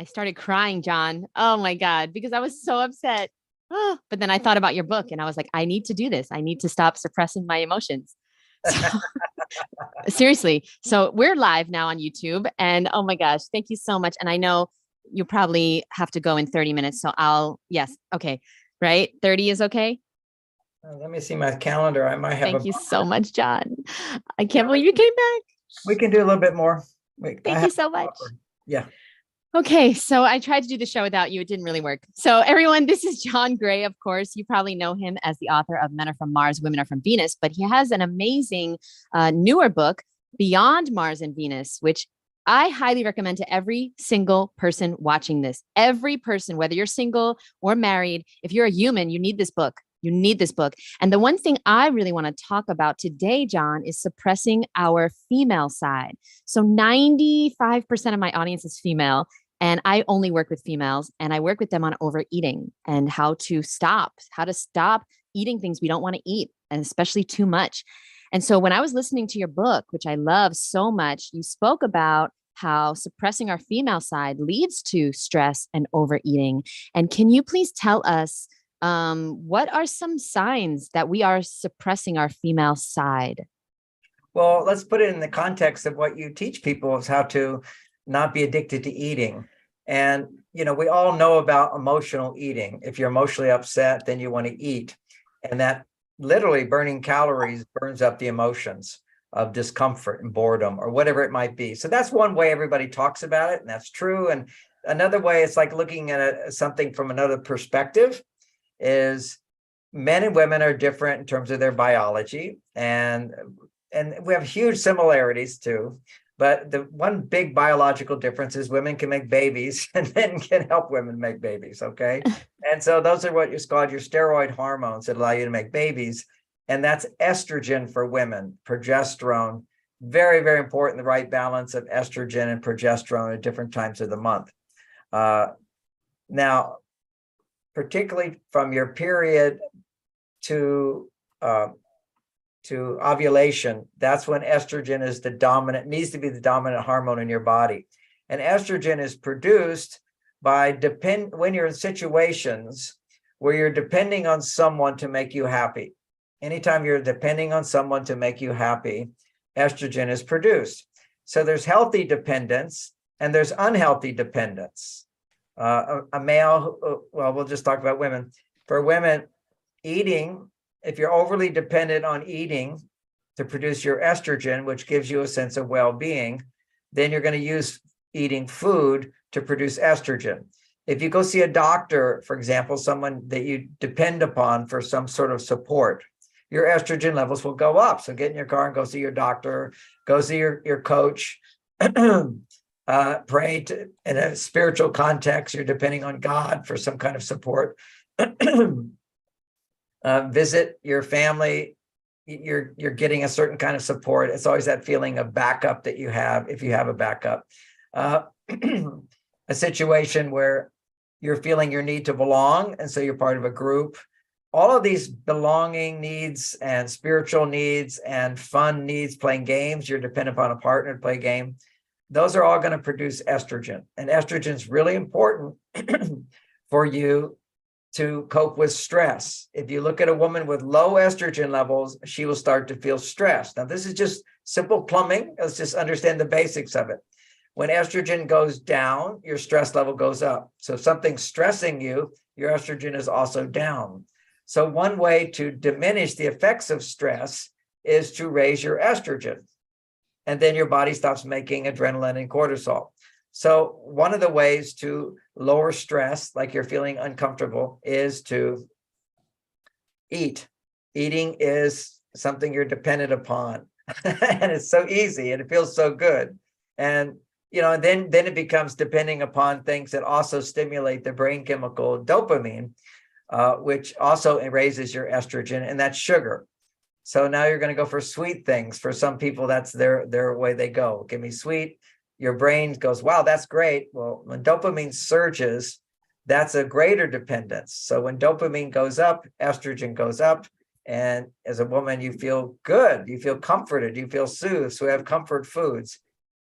I started crying, John. Oh my God, because I was so upset. Oh, but then I thought about your book and I was like, I need to do this. I need to stop suppressing my emotions. So seriously. So we're live now on YouTube. And oh my gosh, thank you so much. And I know you probably have to go in 30 minutes. So yes. Okay. Right. 30 is okay. Let me see my calendar. I might have Thank you so much, John. I can't believe you came back. we can do a little bit more. Thank you so much. Yeah. Okay, so I tried to do the show without you. It didn't really work. So, everyone, this is John Gray, of course. You probably know him as the author of Men Are From Mars, Women Are From Venus, but he has an amazing newer book, Beyond Mars and Venus, which I highly recommend to every single person watching this. Every person, whether you're single or married, if you're a human, you need this book. You need this book. And the one thing I really want to talk about today, John, is suppressing our female side. So 95% of my audience is female. And I only work with females and I work with them on overeating and how to stop eating things we don't want to eat, and especially too much. And so when I was listening to your book, which I love so much, you spoke about how suppressing our female side leads to stress and overeating. And can you please tell us what are some signs that we are suppressing our female side? Well, let's put it in the context of what you teach people is how to not be addicted to eating. And, we all know about emotional eating. If you're emotionally upset, then you want to eat. And that literally burning calories burns up the emotions of discomfort and boredom or whatever it might be. So that's one way everybody talks about it. And that's true. And another way, it's like looking at something from another perspective is men and women are different in terms of their biology. And we have huge similarities too. But the one big biological difference is women can make babies and men can help women make babies, okay? And so those are what is called your steroid hormones that allow you to make babies. And that's estrogen for women, progesterone. Very, very important, the right balance of estrogen and progesterone at different times of the month. Now, particularly from your period to ovulation, that's when estrogen is needs to be the dominant hormone in your body. And estrogen is produced when you're in situations where you're depending on someone to make you happy. Anytime you're depending on someone to make you happy, estrogen is produced. So there's healthy dependence and there's unhealthy dependence. A male, we'll just talk about women. For women, eating, if you're overly dependent on eating to produce your estrogen, which gives you a sense of well-being, then you're going to use eating food to produce estrogen. If you go see a doctor, for example, someone that you depend upon for some sort of support, your estrogen levels will go up. So get in your car and go see your doctor, go see your coach, pray in a spiritual context. You're depending on God for some kind of support. Visit your family, you're getting a certain kind of support. It's always that feeling of backup that you have if you have a backup. A situation where you're feeling your need to belong, and so you're part of a group. All of these belonging needs and spiritual needs and fun needs, playing games, you're dependent upon a partner to play a game. Those are all going to produce estrogen. And estrogen is really important for you to cope with stress. If you look at a woman with low estrogen levels, she will start to feel stressed. Now, this is just simple plumbing. Let's just understand the basics of it. When estrogen goes down, your stress level goes up. So if something's stressing you, your estrogen is also down. So one way to diminish the effects of stress is to raise your estrogen. And then your body stops making adrenaline and cortisol. So one of the ways to lower stress, like you're feeling uncomfortable, is to eat. Eating is something you're dependent upon. And it's so easy and it feels so good. And then it becomes depending upon things that also stimulate the brain chemical dopamine, which also raises your estrogen, and that's sugar. So now you're going to go for sweet things. For some people, that's their way they go. Give me sweet. Your brain goes, wow, that's great. Well, when dopamine surges, that's a greater dependence. So when dopamine goes up, estrogen goes up. And as a woman, you feel good. You feel comforted. You feel soothed. So we have comfort foods.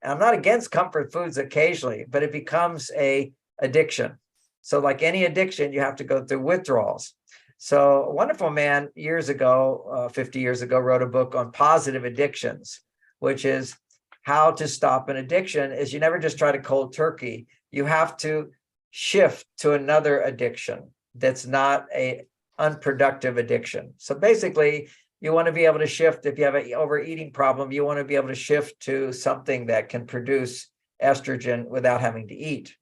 And I'm not against comfort foods occasionally, but it becomes a addiction. So like any addiction, you have to go through withdrawals. So a wonderful man years ago, 50 years ago, wrote a book on positive addictions, which is how to stop an addiction. Is you never just try to cold turkey. You have to shift to another addiction that's not a unproductive addiction. So basically, you want to be able to shift. If you have an overeating problem, you want to be able to shift to something that can produce estrogen without having to eat.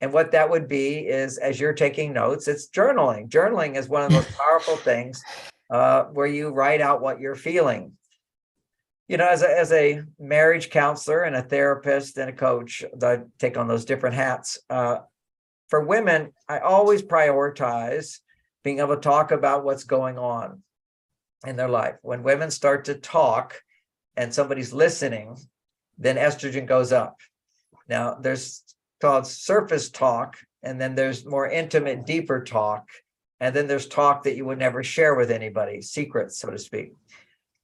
And what that would be is, as you're taking notes, it's journaling. Journaling is one of the most powerful things where you write out what you're feeling. You know, as a marriage counselor and a therapist and a coach, I take on those different hats. For women, I always prioritize being able to talk about what's going on in their life. When women start to talk and somebody's listening, then estrogen goes up. Now, there's called surface talk, and then there's more intimate, deeper talk, and then there's talk that you would never share with anybody, secrets, so to speak.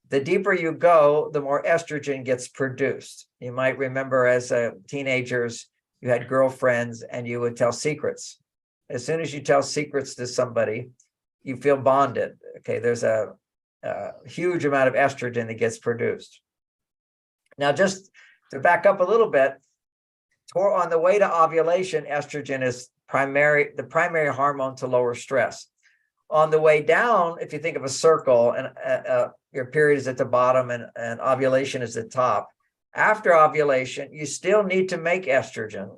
The deeper you go, the more estrogen gets produced. You might remember as teenagers, you had girlfriends and you would tell secrets. As soon as you tell secrets to somebody, you feel bonded. Okay, there's a huge amount of estrogen that gets produced. Now, just to back up a little bit, on the way to ovulation, estrogen is the primary hormone to lower stress. On the way down, if you think of a circle and your period is at the bottom and ovulation is at the top, after ovulation, you still need to make estrogen,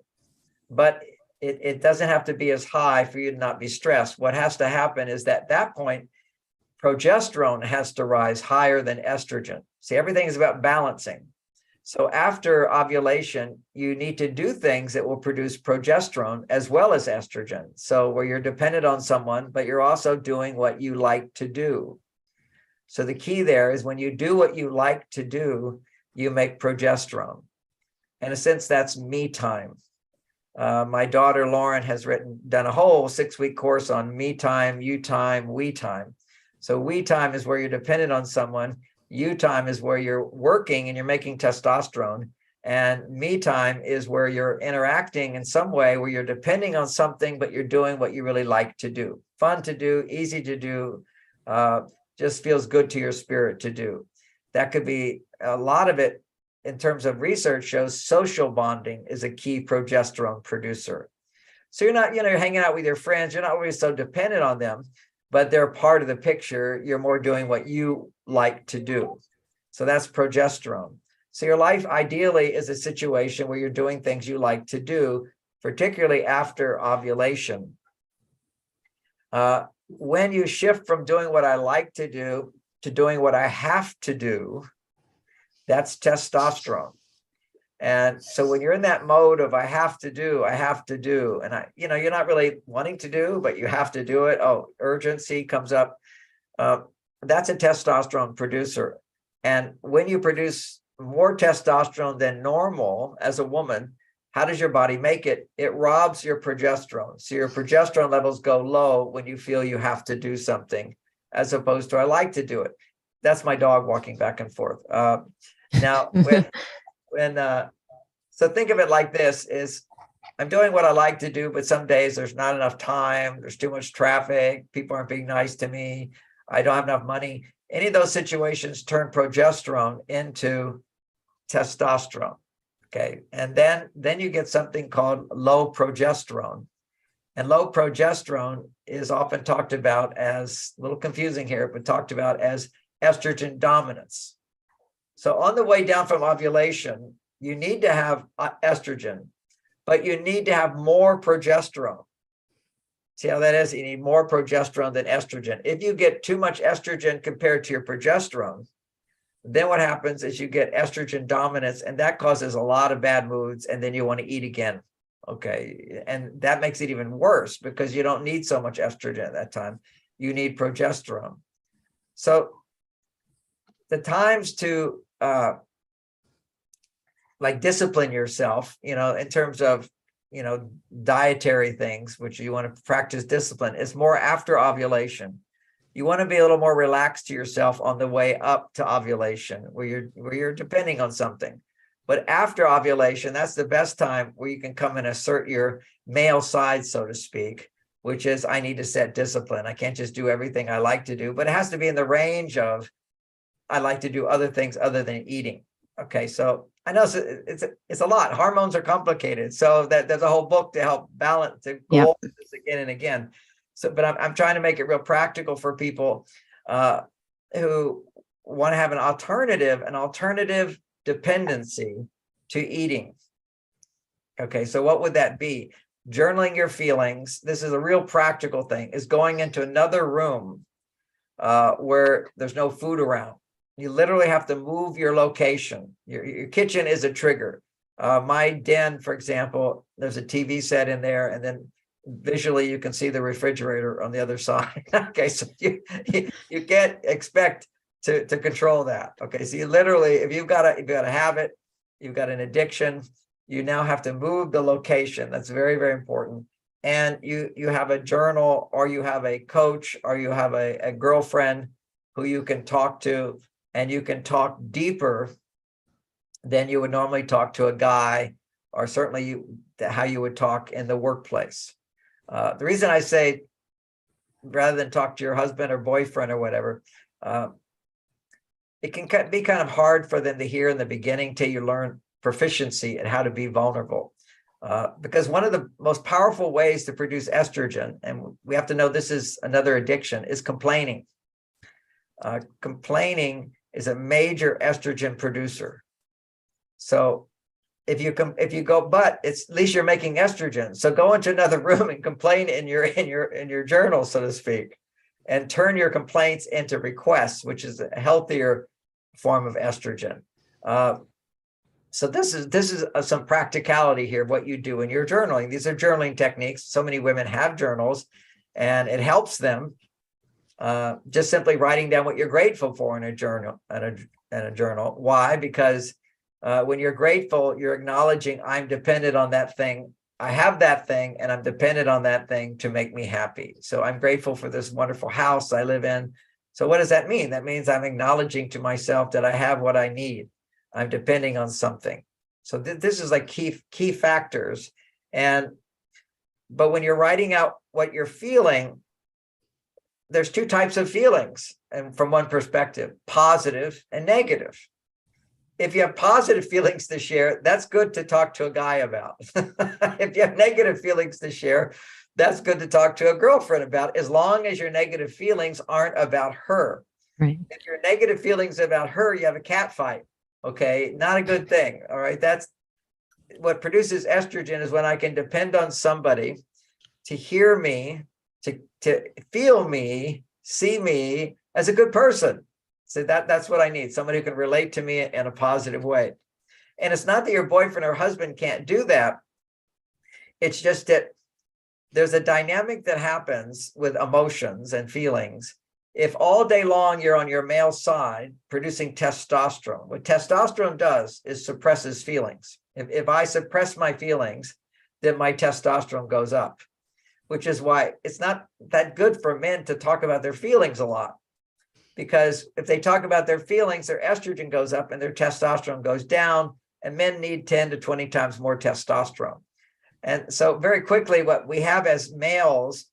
but it doesn't have to be as high for you to not be stressed. What has to happen is that at that point, progesterone has to rise higher than estrogen. See, everything is about balancing. So after ovulation, you need to do things that will produce progesterone as well as estrogen. So where you're dependent on someone, but you're also doing what you like to do. So the key there is when you do what you like to do, you make progesterone. In a sense, that's me time. My daughter, Lauren, has done a whole 6-week course on me time, you time, we time. So we time is where you're dependent on someone. You time is where you're working and you're making testosterone. And me time is where you're interacting in some way where you're depending on something, but you're doing what you really like to do. Fun to do, easy to do, just feels good to your spirit to do. That could be a lot of it. In terms of research shows social bonding is a key progesterone producer. So you're not, you're hanging out with your friends. You're not always so dependent on them, but they're part of the picture. You're more doing what you like to do. So that's progesterone. So your life ideally is a situation where you're doing things you like to do, particularly after ovulation. When you shift from doing what I like to do to doing what I have to do, that's testosterone. And so when you're in that mode of I have to do, and you're not really wanting to do, but you have to do it. Oh, urgency comes up. That's a testosterone producer. And when you produce more testosterone than normal as a woman, how does your body make it? It robs your progesterone. So your progesterone levels go low when you feel you have to do something, as opposed to I like to do it. That's my dog walking back and forth. Now, so think of it like this: is I'm doing what I like to do, but some days there's not enough time. There's too much traffic. People aren't being nice to me. I don't have enough money. Any of those situations turn progesterone into testosterone. Okay, and then you get something called low progesterone. And low progesterone is often talked about as, a little confusing here, but talked about as estrogen dominance. So on the way down from ovulation, you need to have estrogen, but you need to have more progesterone. See how that is? You need more progesterone than estrogen. If you get too much estrogen compared to your progesterone, then what happens is you get estrogen dominance, and that causes a lot of bad moods, and then you want to eat again. Okay, and that makes it even worse because you don't need so much estrogen at that time. You need progesterone. So the times to discipline yourself, in terms of, dietary things, which you want to practice discipline, is more after ovulation. You want to be a little more relaxed to yourself on the way up to ovulation, where you're depending on something. But after ovulation, that's the best time where you can come and assert your male side, so to speak, which is I need to set discipline. I can't just do everything I like to do, but it has to be in the range of I like to do other things other than eating. Okay, so I know it's a lot. Hormones are complicated, so that there's a whole book to help balance to go over this again and again. So, but I'm trying to make it real practical for people who want to have an alternative dependency to eating. Okay, so what would that be? Journaling your feelings. This is a real practical thing, is going into another room where there's no food around. You literally have to move your location. Your kitchen is a trigger. My den, for example, there's a TV set in there, and then visually you can see the refrigerator on the other side. Okay, so you can't expect to control that. Okay, so you literally, if you've got a habit, you've got an addiction, you now have to move the location. That's very, very important. And you have a journal, or you have a coach, or you have a girlfriend who you can talk to, and you can talk deeper than you would normally talk to a guy, or certainly how you would talk in the workplace. The reason I say, rather than talk to your husband or boyfriend or whatever, it can be kind of hard for them to hear in the beginning till you learn proficiency and how to be vulnerable. Because one of the most powerful ways to produce estrogen, and we have to know this is another addiction, is complaining. Complaining is a major estrogen producer. So if you go, but it's at least you're making estrogen. So go into another room and complain in your journal, so to speak, and turn your complaints into requests, which is a healthier form of estrogen. So this is some practicality here, what you do in your journaling. These are journaling techniques. So many women have journals, and it helps them. Just simply writing down what you're grateful for in a journal. Why? Because when you're grateful, you're acknowledging I'm dependent on that thing. I have that thing, and I'm dependent on that thing to make me happy. So I'm grateful for this wonderful house I live in. So what does that mean? That means I'm acknowledging to myself that I have what I need. I'm depending on something. So this is like key factors. But when you're writing out what you're feeling, there's two types of feelings, and from one perspective, positive and negative. If you have positive feelings to share, that's good to talk to a guy about. If you have negative feelings to share, that's good to talk to a girlfriend about, as long as your negative feelings aren't about her. Right. If your negative feelings about her, you have a cat fight. Okay, not a good thing. All right, that's what produces estrogen, is when I can depend on somebody to hear me, to feel me, see me as a good person. So that's what I need, somebody who can relate to me in a positive way. And it's not that your boyfriend or husband can't do that. It's just that there's a dynamic that happens with emotions and feelings. If all day long you're on your male side producing testosterone, what testosterone does is suppresses feelings. If I suppress my feelings, then my testosterone goes up, which is why it's not that good for men to talk about their feelings a lot. Because if they talk about their feelings, their estrogen goes up and their testosterone goes down, and men need 10 to 20 times more testosterone. And so very quickly, what we have as males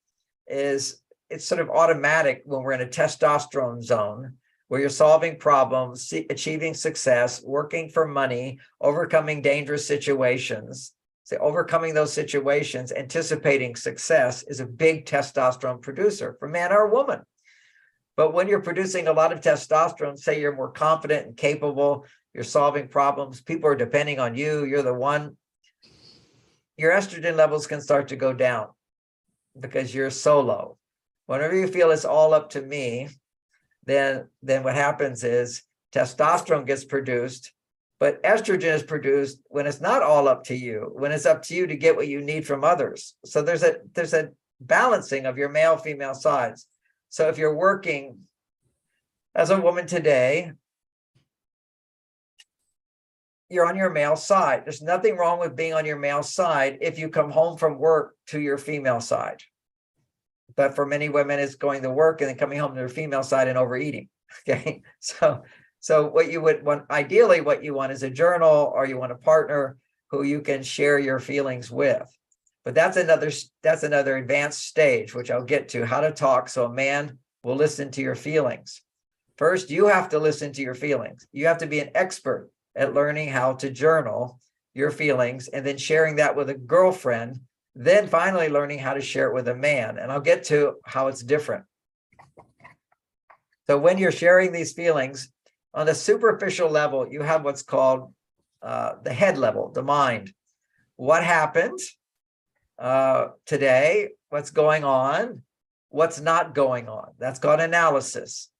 is it's sort of automatic when we're in a testosterone zone, where you're solving problems, achieving success, working for money, overcoming dangerous situations. So overcoming those situations, anticipating success, is a big testosterone producer for man or woman. But when you're producing a lot of testosterone, say you're more confident and capable, you're solving problems, people are depending on you, you're the one, your estrogen levels can start to go down because you're so low. Whenever you feel it's all up to me, then what happens is testosterone gets produced, but estrogen is produced when it's not all up to you, when it's up to you to get what you need from others. So there's a balancing of your male, female sides. So if you're working as a woman today, you're on your male side. There's nothing wrong with being on your male side if you come home from work to your female side. But for many women, it's going to work and then coming home to their female side and overeating. Okay, so So what you would want, ideally, what you want is a journal, or you want a partner who you can share your feelings with. But that's another advanced stage, which I'll get to, how to talk so a man will listen to your feelings. First, you have to listen to your feelings. You have to be an expert at learning how to journal your feelings and then sharing that with a girlfriend, then finally learning how to share it with a man. And I'll get to how it's different. So when you're sharing these feelings on a superficial level, you have what's called the head level, the mind. What happened today? What's going on? What's not going on? That's called analysis.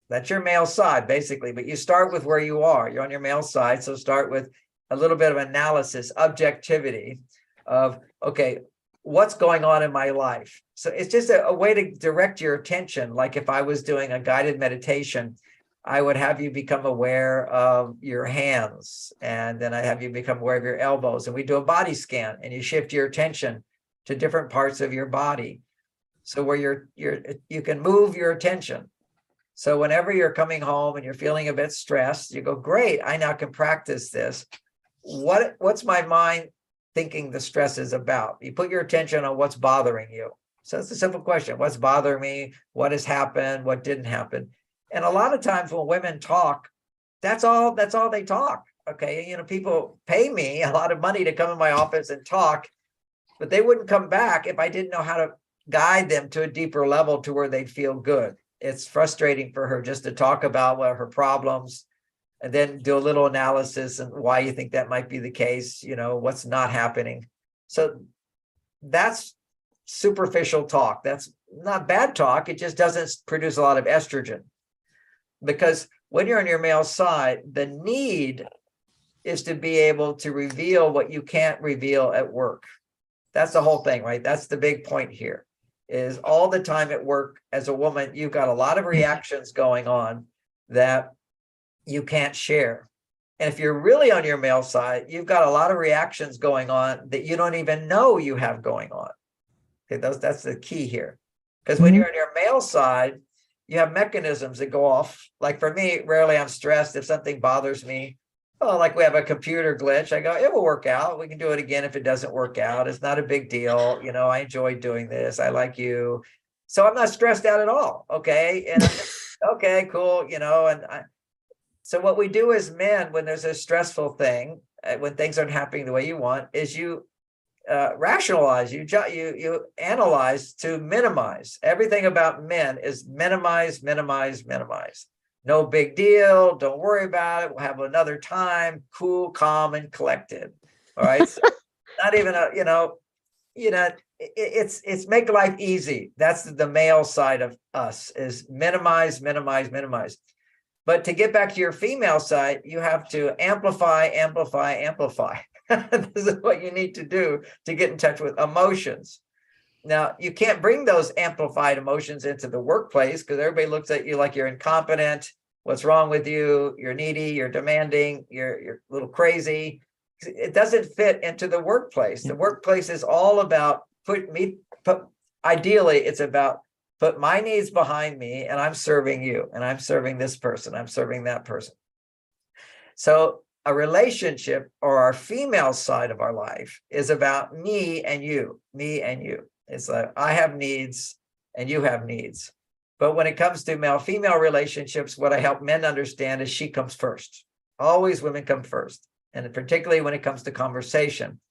That's your male side, basically. But you start with where you are. You're on your male side. So start with a little bit of analysis, objectivity of, okay, what's going on in my life? So it's just a way to direct your attention. Like if I was doing a guided meditation, I would have you become aware of your hands, and then I have you become aware of your elbows, and we do a body scan, and you shift your attention to different parts of your body. So where you can move your attention. So whenever you're coming home and you're feeling a bit stressed, you go, great, I now can practice this. What's my mind thinking the stress is about? You put your attention on what's bothering you. So it's a simple question. What's bothering me? What has happened? What didn't happen? And a lot of times when women talk, that's all they talk. Okay. People pay me a lot of money to come in my office and talk, but they wouldn't come back if I didn't know how to guide them to a deeper level to where they'd feel good. It's frustrating for her just to talk about what her problems and then do a little analysis and why you think that might be the case, what's not happening. So that's superficial talk. That's not bad talk. It just doesn't produce a lot of estrogen. Because when you're on your male side, the need is to be able to reveal what you can't reveal at work. That's the whole thing, right? That's the big point here, is all the time at work as a woman, you've got a lot of reactions going on that you can't share. And if you're really on your male side, you've got a lot of reactions going on that you don't even know you have going on. Okay, that's the key here. Because when you're on your male side, you have mechanisms that go off. Like for me, rarely I'm stressed if something bothers me. Oh, like we have a computer glitch. I go, it will work out. We can do it again if it doesn't work out. It's not a big deal. I enjoy doing this. I like you. So I'm not stressed out at all. Okay. And okay, cool. So what we do as men, when there's a stressful thing, when things aren't happening the way you want, is you rationalize, you analyze to minimize. Everything about men is minimize, minimize, minimize. No big deal. Don't worry about it. We'll have another time. Cool, calm, and collected. All right. So not even it's make life easy. That's the male side of us, is minimize, minimize, minimize. But to get back to your female side, you have to amplify, amplify, amplify. This is what you need to do to get in touch with emotions. Now, you can't bring those amplified emotions into the workplace because everybody looks at you like you're incompetent. What's wrong with you? You're needy, you're demanding, you're a little crazy. It doesn't fit into the workplace. The workplace is all about ideally, it's about put my needs behind me and I'm serving you and I'm serving this person. I'm serving that person. So a relationship, or our female side of our life, is about me and you, me and you. It's like I have needs and you have needs. But when it comes to male-female relationships, what I help men understand is she comes first. Always women come first. And particularly when it comes to conversation,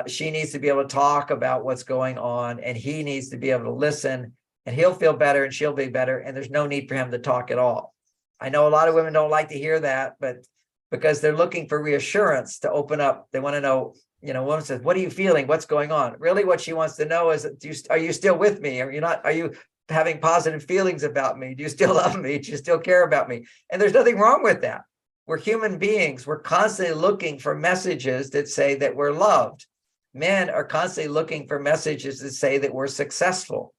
she needs to be able to talk about what's going on, and he needs to be able to listen, and he'll feel better and she'll be better. And there's no need for him to talk at all. I know a lot of women don't like to hear that, but because they're looking for reassurance to open up. They want to know, woman says, what are you feeling? What's going on? Really what she wants to know is, are you still with me? Are you having positive feelings about me? Do you still love me? Do you still care about me? And there's nothing wrong with that. We're human beings. We're constantly looking for messages that say that we're loved. Men are constantly looking for messages that say that we're successful.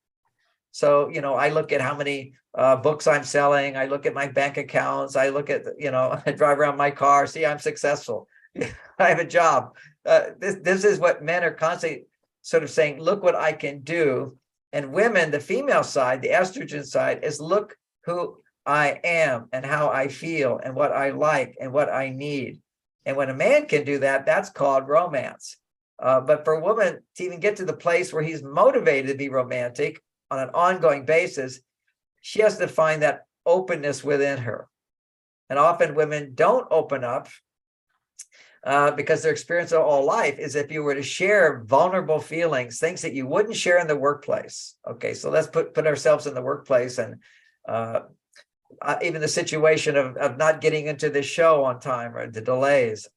So, I look at how many books I'm selling. I look at my bank accounts. I look at, I drive around my car. See, I'm successful. I have a job. This is what men are constantly sort of saying, look what I can do. And women, the female side, the estrogen side, is look who I am and how I feel and what I like and what I need. And when a man can do that, that's called romance. But for a woman to even get to the place where he's motivated to be romantic on an ongoing basis, she has to find that openness within her. And often women don't open up because their experience of all life is if you were to share vulnerable feelings, things that you wouldn't share in the workplace. Okay, so let's put ourselves in the workplace, and even the situation of not getting into the show on time or the delays.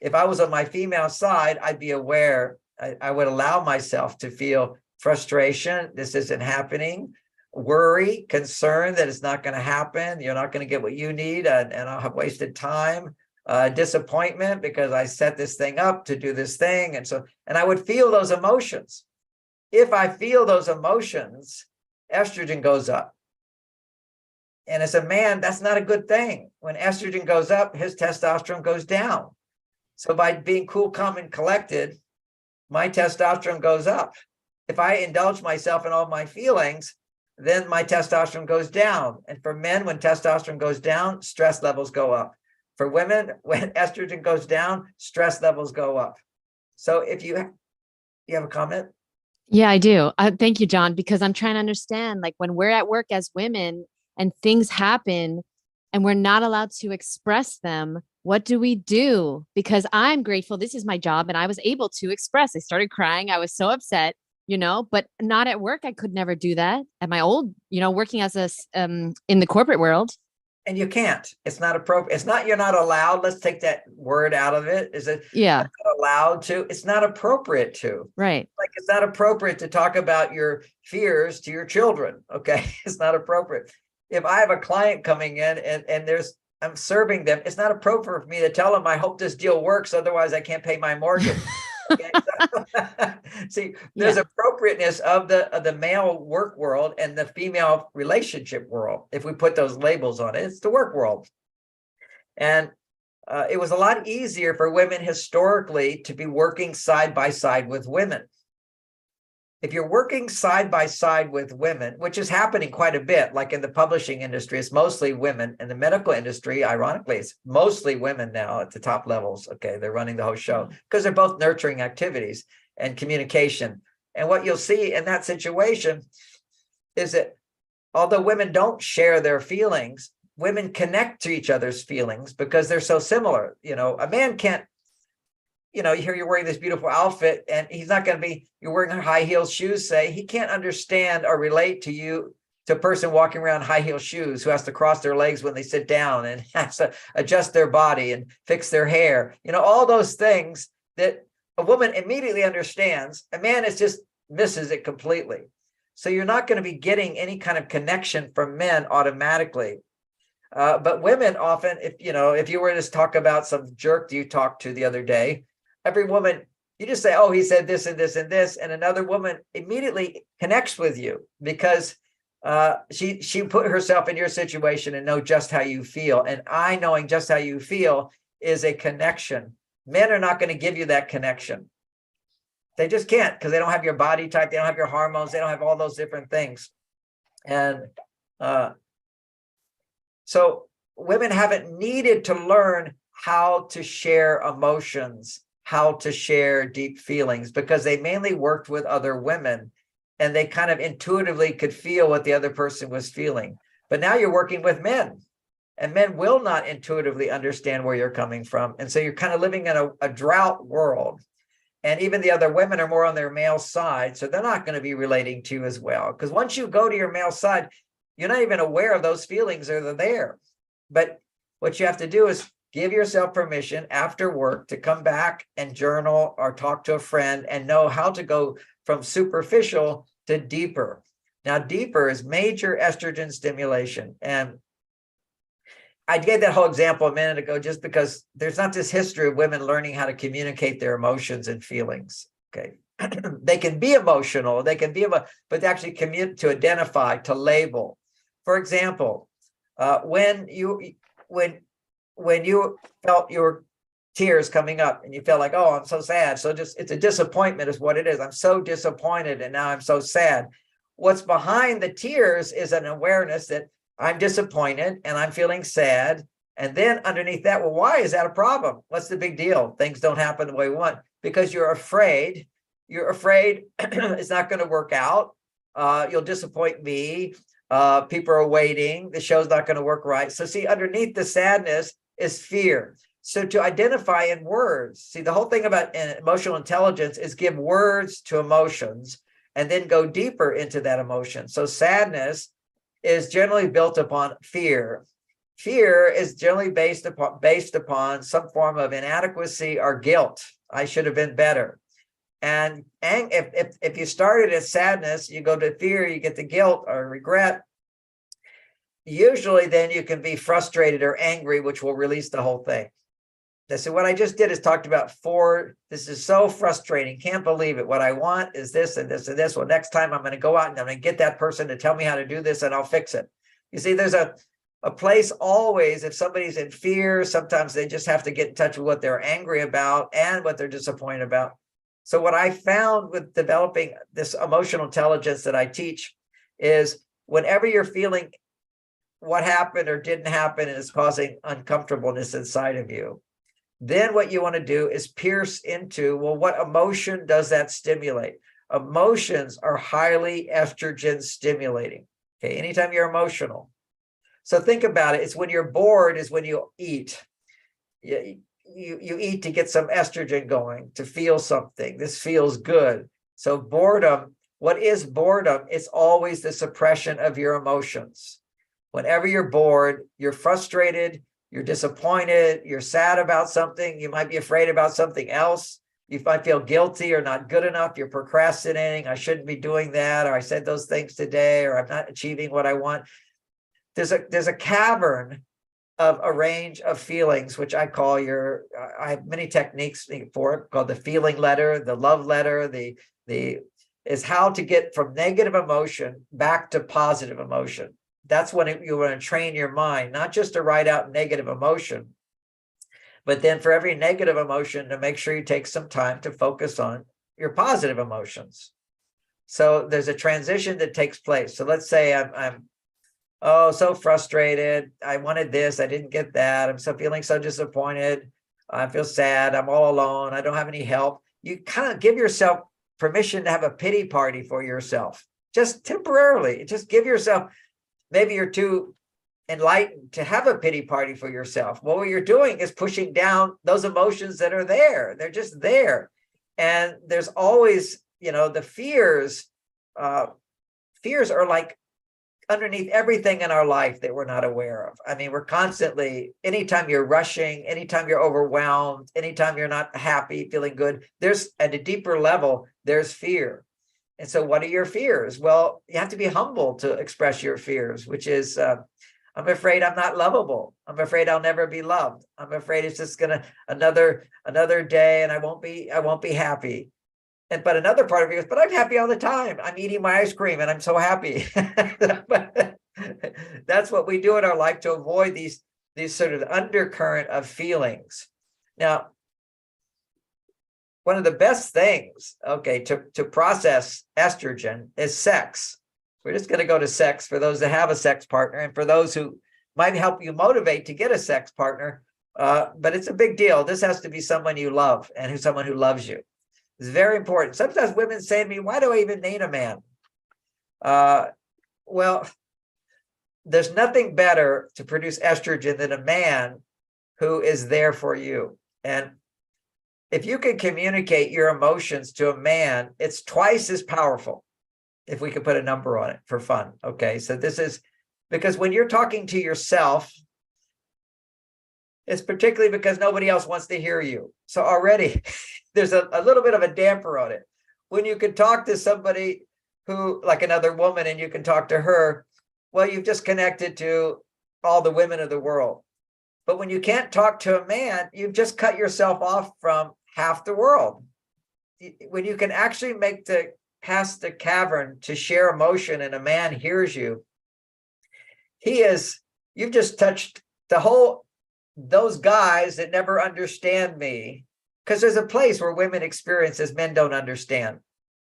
If I was on my female side, I'd be aware. I would allow myself to feel frustration. This isn't happening. Worry, concern that it's not going to happen. You're not going to get what you need, and I'll have wasted time. Disappointment because I set this thing up to do this thing. And I would feel those emotions. If I feel those emotions, estrogen goes up. And as a man, that's not a good thing. When estrogen goes up, his testosterone goes down. So by being cool, calm, and collected, my testosterone goes up. If I indulge myself in all my feelings, then my testosterone goes down. And for men, when testosterone goes down, stress levels go up. For women, when estrogen goes down, stress levels go up. So if you have a comment? Yeah, I do. Thank you, John, because I'm trying to understand, like when we're at work as women and things happen and we're not allowed to express them, what do we do? Because I'm grateful. This is my job and I was able to express. I started crying. I was so upset, but not at work. I could never do that at my old, working as in the corporate world. And you can't. It's not appropriate. It's not, you're not allowed. Let's take that word out of it. Is it? Yeah. Not allowed to. It's not appropriate to. Right. Like it's not appropriate to talk about your fears to your children. Okay. It's not appropriate. If I have a client coming in and I'm serving them, it's not appropriate for me to tell them, I hope this deal works. Otherwise I can't pay my mortgage. Okay? See, there's appropriateness of the male work world and the female relationship world. If we put those labels on it, it's the work world. And it was a lot easier for women historically to be working side by side with women. If you're working side by side with women, which is happening quite a bit, like in the publishing industry, it's mostly women. In the medical industry, ironically, it's mostly women now at the top levels. Okay, they're running the whole show because they're both nurturing activities and communication. And what you'll see in that situation is that although women don't share their feelings, women connect to each other's feelings because they're so similar. A man can't, you hear you're wearing this beautiful outfit and he's not going to be, you're wearing high heel shoes, say, he can't understand or relate to you, to a person walking around high heel shoes who has to cross their legs when they sit down and has to adjust their body and fix their hair. All those things that a woman immediately understands. A man just misses it completely. So you're not going to be getting any kind of connection from men automatically. But women often, if you were to talk about some jerk you talked to the other day, every woman, you just say, oh, he said this and this and this. And another woman immediately connects with you because she put herself in your situation and know just how you feel. And knowing just how you feel is a connection. Men are not going to give you that connection. They just can't because they don't have your body type. They don't have your hormones. They don't have all those different things. And so women haven't needed to learn how to share emotions, how to share deep feelings, because they mainly worked with other women and they kind of intuitively could feel what the other person was feeling. But now you're working with men and men will not intuitively understand where you're coming from. And so you're kind of living in a drought world. And even the other women are more on their male side. So they're not going to be relating to you as well. Because once you go to your male side, you're not even aware of those feelings are there. But what you have to do is give yourself permission after work to come back and journal or talk to a friend and know how to go from superficial to deeper. Now, deeper is major estrogen stimulation. And I gave that whole example a minute ago just because there's not this history of women learning how to communicate their emotions and feelings. Okay. They can be emotional, but actually to identify, to label. For example, when you felt your tears coming up and you felt like, oh, I'm so sad. So it's a disappointment is what it is. I'm so disappointed and now I'm so sad. What's behind the tears is an awareness that I'm disappointed and I'm feeling sad. And then underneath that, well, why is that a problem? What's the big deal? Things don't happen the way we want because you're afraid. You're afraid it's not going to work out. You'll disappoint me. People are waiting. The show's not going to work right. So see, underneath the sadness is fear. So to identify in words, see, the whole thing about emotional intelligence is give words to emotions and then go deeper into that emotion. So sadness is generally built upon fear. Fear is generally based upon some form of inadequacy or guilt. I should have been better. And if you started as sadness, you go to fear, you get the guilt or regret. Usually then you can be frustrated or angry, which will release the whole thing. So what I just did is talked about this is so frustrating. Can't believe it. What I want is this and this and this. Well, next time I'm going to go out and I'm going to get that person to tell me how to do this and I'll fix it. You see, there's a place always, if somebody's in fear, sometimes they just have to get in touch with what they're angry about and what they're disappointed about. So what I found with developing this emotional intelligence that I teach is whenever you're feeling what happened or didn't happen and it's causing uncomfortableness inside of you, then what you want to do is pierce into, well, what emotion does that stimulate? Emotions are highly estrogen stimulating. Okay, anytime you're emotional. So think about it. It's when you're bored is when you eat. You eat to get some estrogen going, to feel something. This feels good. So boredom, what is boredom? It's always the suppression of your emotions. Whenever you're bored, you're frustrated, you're disappointed, you're sad about something, you might be afraid about something else. You might feel guilty or not good enough. You're procrastinating. I shouldn't be doing that. Or I said those things today, or I'm not achieving what I want. There's a cavern of a range of feelings, which I call I have many techniques for it, called the feeling letter, the love letter, is how to get from negative emotion back to positive emotion. That's when you want to train your mind, not just to write out negative emotion, but then for every negative emotion to make sure you take some time to focus on your positive emotions. So there's a transition that takes place. So let's say I'm so frustrated. I wanted this. I didn't get that. I'm feeling so disappointed. I feel sad. I'm all alone. I don't have any help. You kind of give yourself permission to have a pity party for yourself, just temporarily. Just give yourself, maybe you're too enlightened to have a pity party for yourself. Well, what you're doing is pushing down those emotions that are there. They're just there. And there's always, the fears. Fears are like underneath everything in our life that we're not aware of. I mean, we're constantly, anytime you're rushing, anytime you're overwhelmed, anytime you're not happy, feeling good, there's at a deeper level, there's fear. And so what are your fears? Well, you have to be humble to express your fears, which is, I'm afraid I'm not lovable. I'm afraid I'll never be loved. I'm afraid it's just another day and I won't be happy. But another part of you is, but I'm happy all the time. I'm eating my ice cream and I'm so happy. That's what we do in our life to avoid these sort of undercurrent of feelings. Now, one of the best things, to process estrogen is sex. We're just going to go to sex for those that have a sex partner and for those who might help you motivate to get a sex partner. But it's a big deal. This has to be someone you love and someone who loves you. It's very important. Sometimes women say to me, why do I even need a man? Well, there's nothing better to produce estrogen than a man who is there for you. And if you can communicate your emotions to a man, it's twice as powerful, if we could put a number on it for fun. Okay, so this is because when you're talking to yourself, it's particularly because nobody else wants to hear you. So already there's a little bit of a damper on it. When you can talk to somebody who, like another woman, and you can talk to her, well, you've just connected to all the women of the world. But when you can't talk to a man, you've just cut yourself off from half the world. When you can actually past the cavern to share emotion and a man hears you, you've just touched those guys that never understand me, because there's a place where women experience as men don't understand,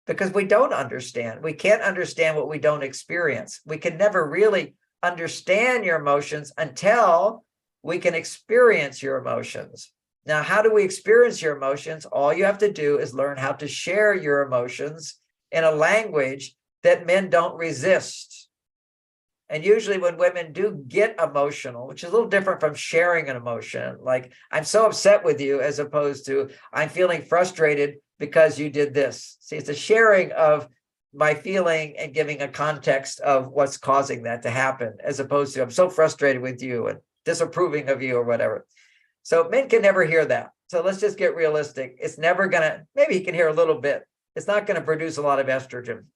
because we don't understand. We can't understand what we don't experience. We can never really understand your emotions until we can experience your emotions. Now, how do we experience your emotions? All you have to do is learn how to share your emotions in a language that men don't resist. And usually when women do get emotional, which is a little different from sharing an emotion, like I'm so upset with you, as opposed to I'm feeling frustrated because you did this. See, it's a sharing of my feeling and giving a context of what's causing that to happen, as opposed to I'm so frustrated with you and disapproving of you or whatever. So men can never hear that. So let's just get realistic. It's never going to, maybe he can hear a little bit. It's not going to produce a lot of estrogen,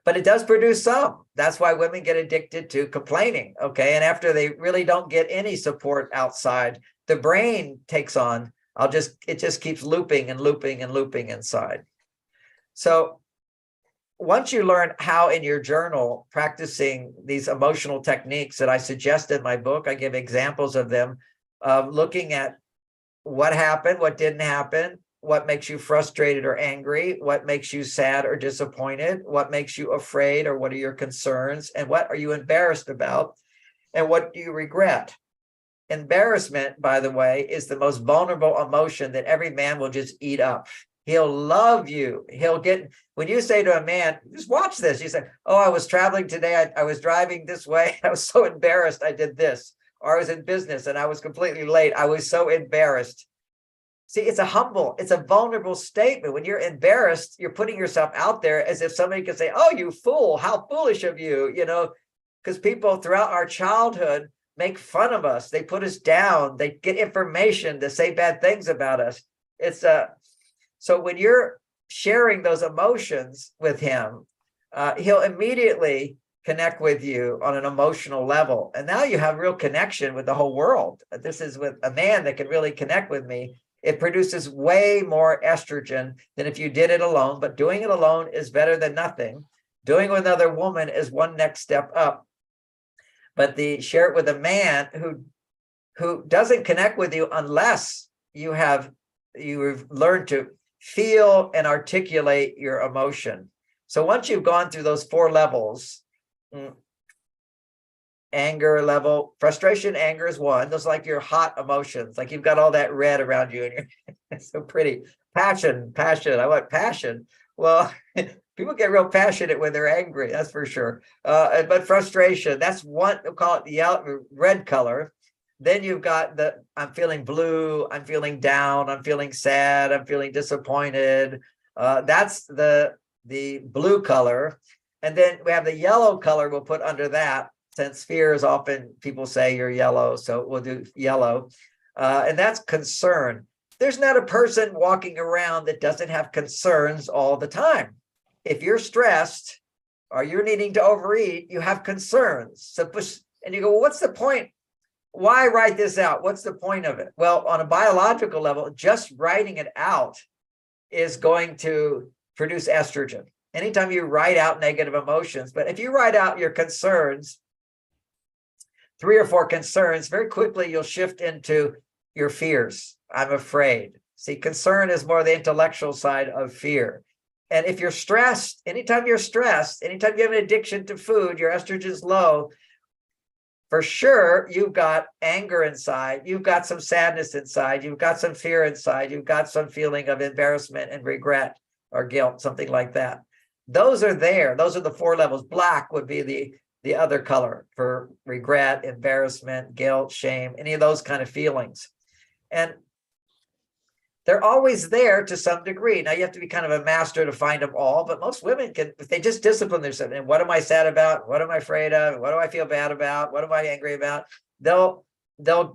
but it does produce some. That's why women get addicted to complaining. Okay. And after they really don't get any support outside, the brain takes on, it just keeps looping and looping and looping inside. So once you learn how in your journal, practicing these emotional techniques that I suggest in my book, I give examples of them, of looking at what happened, what didn't happen, what makes you frustrated or angry, what makes you sad or disappointed, what makes you afraid or what are your concerns, and what are you embarrassed about, and what do you regret. Embarrassment, by the way, is the most vulnerable emotion that every man will just eat up. He'll love you. When you say to a man, just watch this, you say, oh, I was traveling today. I was driving this way. I was so embarrassed I did this. Or I was in business and I was completely late. I was so embarrassed. See, it's a vulnerable statement. When you're embarrassed, you're putting yourself out there as if somebody could say, oh, you fool, how foolish of you, because people throughout our childhood make fun of us. They put us down. They get information to say bad things about us. So when you're sharing those emotions with him, he'll immediately connect with you on an emotional level. And now you have real connection with the whole world. This is with a man that can really connect with me. It produces way more estrogen than if you did it alone, but doing it alone is better than nothing. Doing it with another woman is one next step up. But share it with a man who doesn't connect with you unless you've learned to feel and articulate your emotion. So once you've gone through those 4 levels, anger level, frustration, anger is 1. Those are like your hot emotions, like you've got all that red around you and you're so pretty. Passion. I want passion. Well, people get real passionate when they're angry, that's for sure. But frustration, that's one, we'll call it the red color. Then you've got I'm feeling blue, I'm feeling down, I'm feeling sad, I'm feeling disappointed. That's the blue color. And then we have the yellow color we'll put under that, since fear is often, people say you're yellow, so we'll do yellow. And that's concern. There's not a person walking around that doesn't have concerns all the time. If you're stressed or you're needing to overeat, you have concerns. And you go, well, what's the point? Why write this out? What's the point of it? Well, on a biological level, just writing it out is going to produce estrogen. Anytime you write out negative emotions, but if you write out your concerns, 3 or 4 concerns, very quickly you'll shift into your fears. I'm afraid. See, concern is more the intellectual side of fear. And if you're stressed, anytime you have an addiction to food, your estrogen's low, for sure, you've got anger inside, you've got some sadness inside, you've got some fear inside, you've got some feeling of embarrassment and regret or guilt, something like that. Those are there. Those are the 4 levels. Black would be the other color for regret, embarrassment, guilt, shame, any of those kind of feelings. And they're always there to some degree. Now, you have to be kind of a master to find them all, but most women can, if they just discipline themselves, and what am I sad about? What am I afraid of? What do I feel bad about? What am I angry about? They'll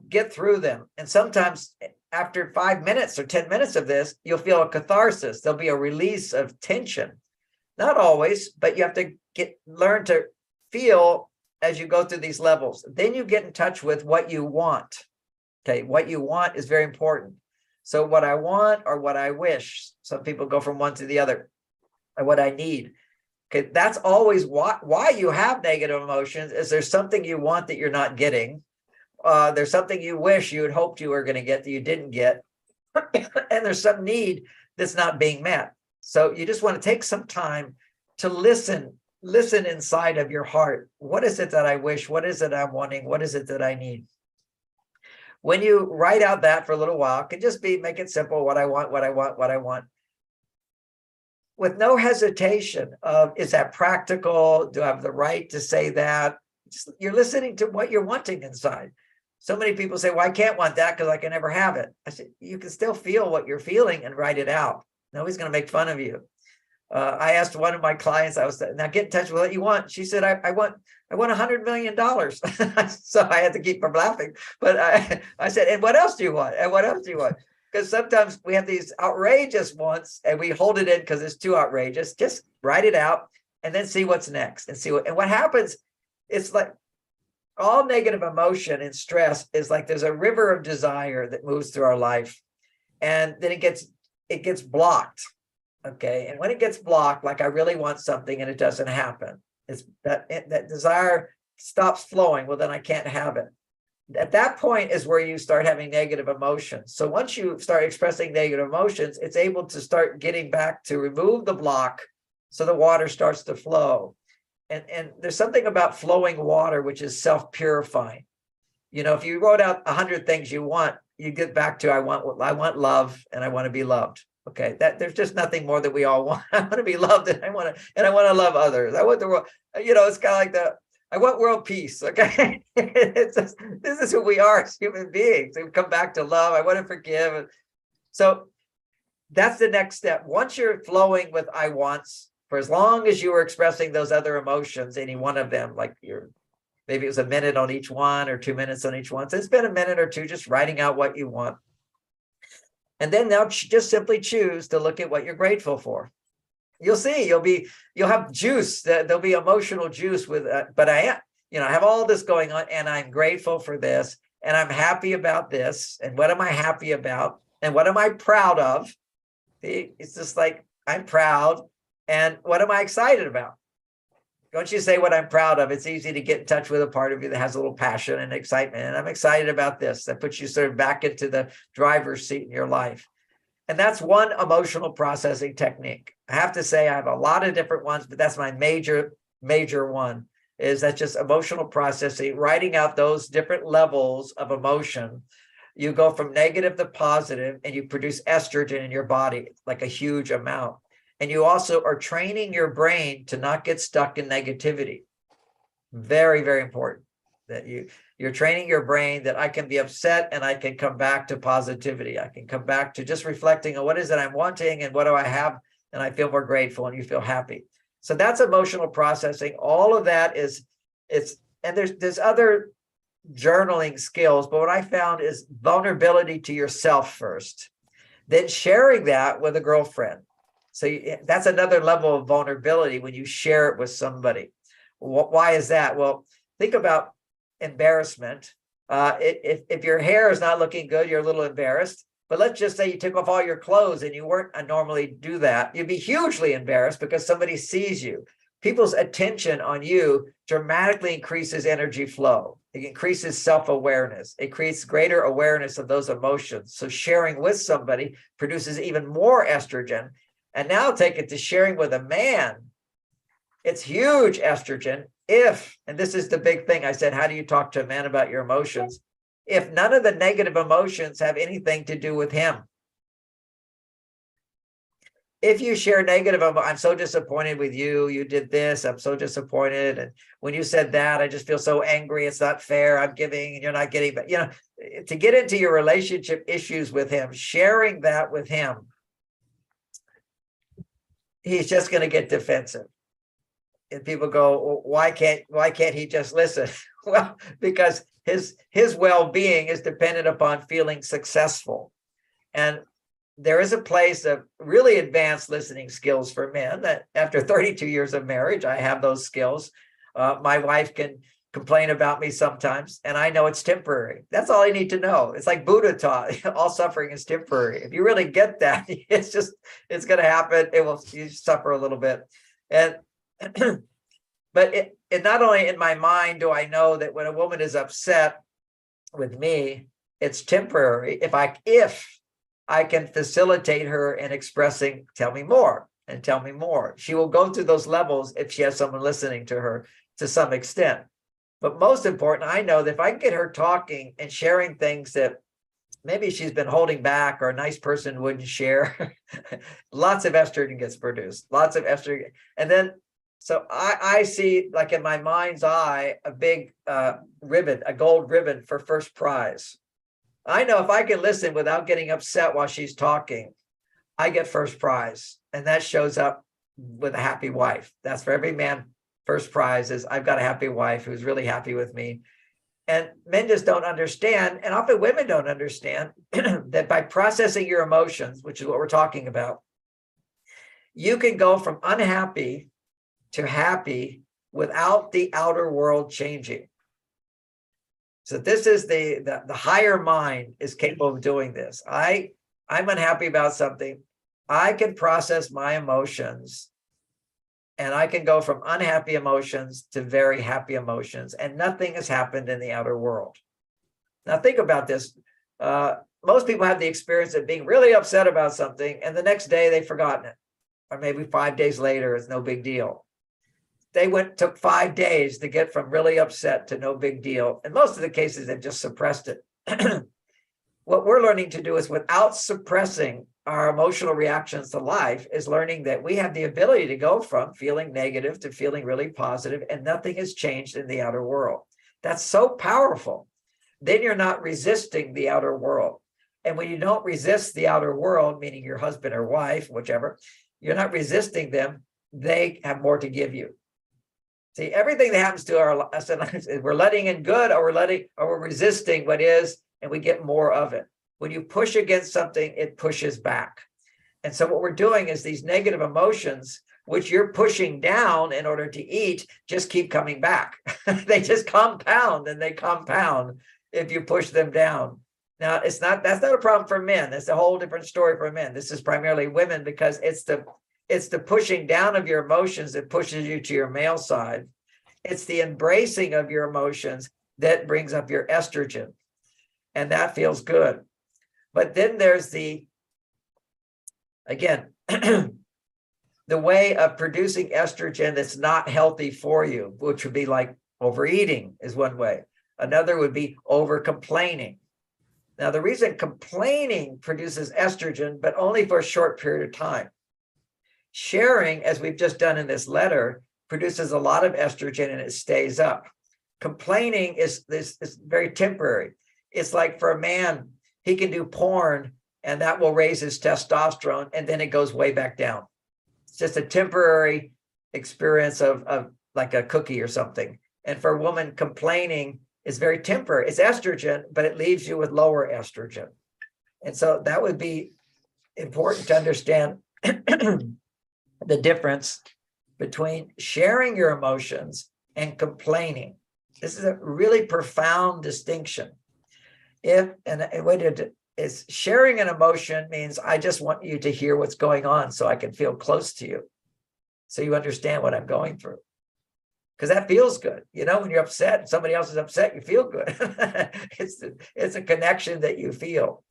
get through them. And sometimes after 5 minutes or 10 minutes of this, you'll feel a catharsis. There'll be a release of tension. Not always, but you have to learn to feel as you go through these levels. Then you get in touch with what you want. Okay, what you want is very important. So what I want or what I wish, some people go from one to the other, or what I need. Okay, that's always why you have negative emotions, is there's something you want that you're not getting. There's something you wish you had hoped you were going to get that you didn't get. And there's some need that's not being met. So you just want to take some time to listen listen inside of your heart. What is it that I wish? What is it I'm wanting? What is it that I need? When you write out that for a little while, it can just be, make it simple, what I want, what I want, what I want. With no hesitation of, is that practical? Do I have the right to say that? Just, you're listening to what you're wanting inside. So many people say, well, I can't want that because I can never have it. I said, you can still feel what you're feeling and write it out. Nobody's going to make fun of you. I asked one of my clients, now get in touch with what you want. She said, I want $100 million. So I had to keep from laughing. But I said, and what else do you want? And what else do you want? Because sometimes we have these outrageous wants and we hold it in because it's too outrageous. Just write it out and then see what's next and see what happens. It's like all negative emotion and stress is like there's a river of desire that moves through our life. And then it gets blocked. Okay. And when it gets blocked, like I really want something and it doesn't happen, it's that desire stops flowing. Well, then I can't have it. At that point is where you start having negative emotions. So once you start expressing negative emotions, it's able to start getting back to remove the block so the water starts to flow. And there's something about flowing water, which is self-purifying. You know, if you wrote out 100 things you want, you get back to, I want love and I want to be loved. Okay, that there's just nothing more that we all want. I want to be loved and I want to love others. I want the world, it's kind of like I want world peace. Okay. It's just, this is who we are as human beings. We come back to love. I want to forgive. So that's the next step. Once you're flowing with I wants, for as long as you were expressing those other emotions, any one of them, like maybe it was a minute on each one or 2 minutes on each one. So it's been a minute or two just writing out what you want. And then now just simply choose to look at what you're grateful for. You'll see, you'll have juice, there'll be emotional juice with, but I have all this going on and I'm grateful for this and I'm happy about this. And what am I happy about? And what am I proud of? It's just like, I'm proud. And what am I excited about? Don't you say what I'm proud of? It's easy to get in touch with a part of you that has a little passion and excitement. And I'm excited about this. That puts you sort of back into the driver's seat in your life. And that's one emotional processing technique. I have to say I have a lot of different ones, but that's my major one, is that's just emotional processing, writing out those different levels of emotion. You go from negative to positive and you produce estrogen in your body, like a huge amount. And you also are training your brain to not get stuck in negativity. Very, very important that you're training your brain that I can be upset and I can come back to positivity. I can come back to just reflecting on what is it I'm wanting and what do I have? And I feel more grateful and you feel happy. So that's emotional processing. All of that and there's other journaling skills, but what I found is vulnerability to yourself first, then sharing that with a girlfriend. So that's another level of vulnerability when you share it with somebody. Why is that? Well, think about embarrassment. If your hair is not looking good, you're a little embarrassed. But let's just say you took off all your clothes and you weren't normally do that. You'd be hugely embarrassed because somebody sees you. People's attention on you dramatically increases energy flow. It increases self-awareness. It creates greater awareness of those emotions. So sharing with somebody produces even more estrogen. And now take it to sharing with a man. It's huge estrogen and this is the big thing I said, how do you talk to a man about your emotions? If none of the negative emotions have anything to do with him. If you share negative, I'm so disappointed with you. You did this. I'm so disappointed. And when you said that, I just feel so angry. It's not fair. I'm giving and you're not getting. But, to get into your relationship issues with him, sharing that with him, he's just going to get defensive. And people go, well, why can't he just listen? Well, because his well-being is dependent upon feeling successful. And there is a place of really advanced listening skills for men that after 32 years of marriage, I have those skills. My wife can complain about me sometimes, and I know it's temporary. That's all I need to know. It's like Buddha taught, all suffering is temporary. If you really get that, it's going to happen. You suffer a little bit. And but it not only in my mind do I know that when a woman is upset with me, it's temporary. If I can facilitate her in expressing, tell me more. and tell me more. She will go through those levels if she has someone listening to her to some extent. But most important, I know that if I can get her talking and sharing things that maybe she's been holding back or a nice person wouldn't share, lots of estrogen gets produced, lots of estrogen. And then, so I see, like in my mind's eye, a big ribbon, a gold ribbon for first prize. I know if I can listen without getting upset while she's talking, I get first prize. And that shows up with a happy wife. That's for every man. First prize is I've got a happy wife who's really happy with me. And men just don't understand, and often women don't understand, that by processing your emotions, which is what we're talking about, you can go from unhappy to happy without the outer world changing. So this is the higher mind is capable of doing this. I'm unhappy about something. I can process my emotions, and I can go from unhappy emotions to very happy emotions, and nothing has happened in the outer world. Now think about this. Most people have the experience of being really upset about something, and the next day they've forgotten it. Or maybe 5 days later, it's no big deal. Took 5 days to get from really upset to no big deal. In most of the cases, they've just suppressed it. What we're learning to do is, without suppressing our emotional reactions to life, is learning that we have the ability to go from feeling negative to feeling really positive, and nothing has changed in the outer world. That's so powerful. Then you're not resisting the outer world. And when you don't resist the outer world, meaning your husband or wife, whichever, you're not resisting them, they have more to give you. See, everything that happens to us in life, we're letting in good, or we're resisting what is, and we get more of it. When you push against something, it pushes back. And so what we're doing is these negative emotions, which you're pushing down in order to eat, just keep coming back. They just compound, and they compound if you push them down. Now, that's not a problem for men. That's a whole different story for men. This is primarily women, because it's the pushing down of your emotions that pushes you to your male side. It's the embracing of your emotions that brings up your estrogen. And that feels good. But then there's again, the way of producing estrogen that's not healthy for you, which would be like overeating is one way. Another would be over complaining. Now, the reason complaining produces estrogen, but only for a short period of time. Sharing, as we've just done in this letter, produces a lot of estrogen, and it stays up. Complaining is very temporary. It's like, for a man, he can do porn, and that will raise his testosterone, and then it goes way back down. It's just a temporary experience of like a cookie or something. And for a woman, complaining is very temporary. It's estrogen, but it leaves you with lower estrogen. And so that would be important to understand the difference between sharing your emotions and complaining. This is a really profound distinction. Is sharing an emotion means I just want you to hear what's going on so I can feel close to you, so you understand what I'm going through. Because that feels good. You know, when you're upset and somebody else is upset, you feel good. It's a connection that you feel.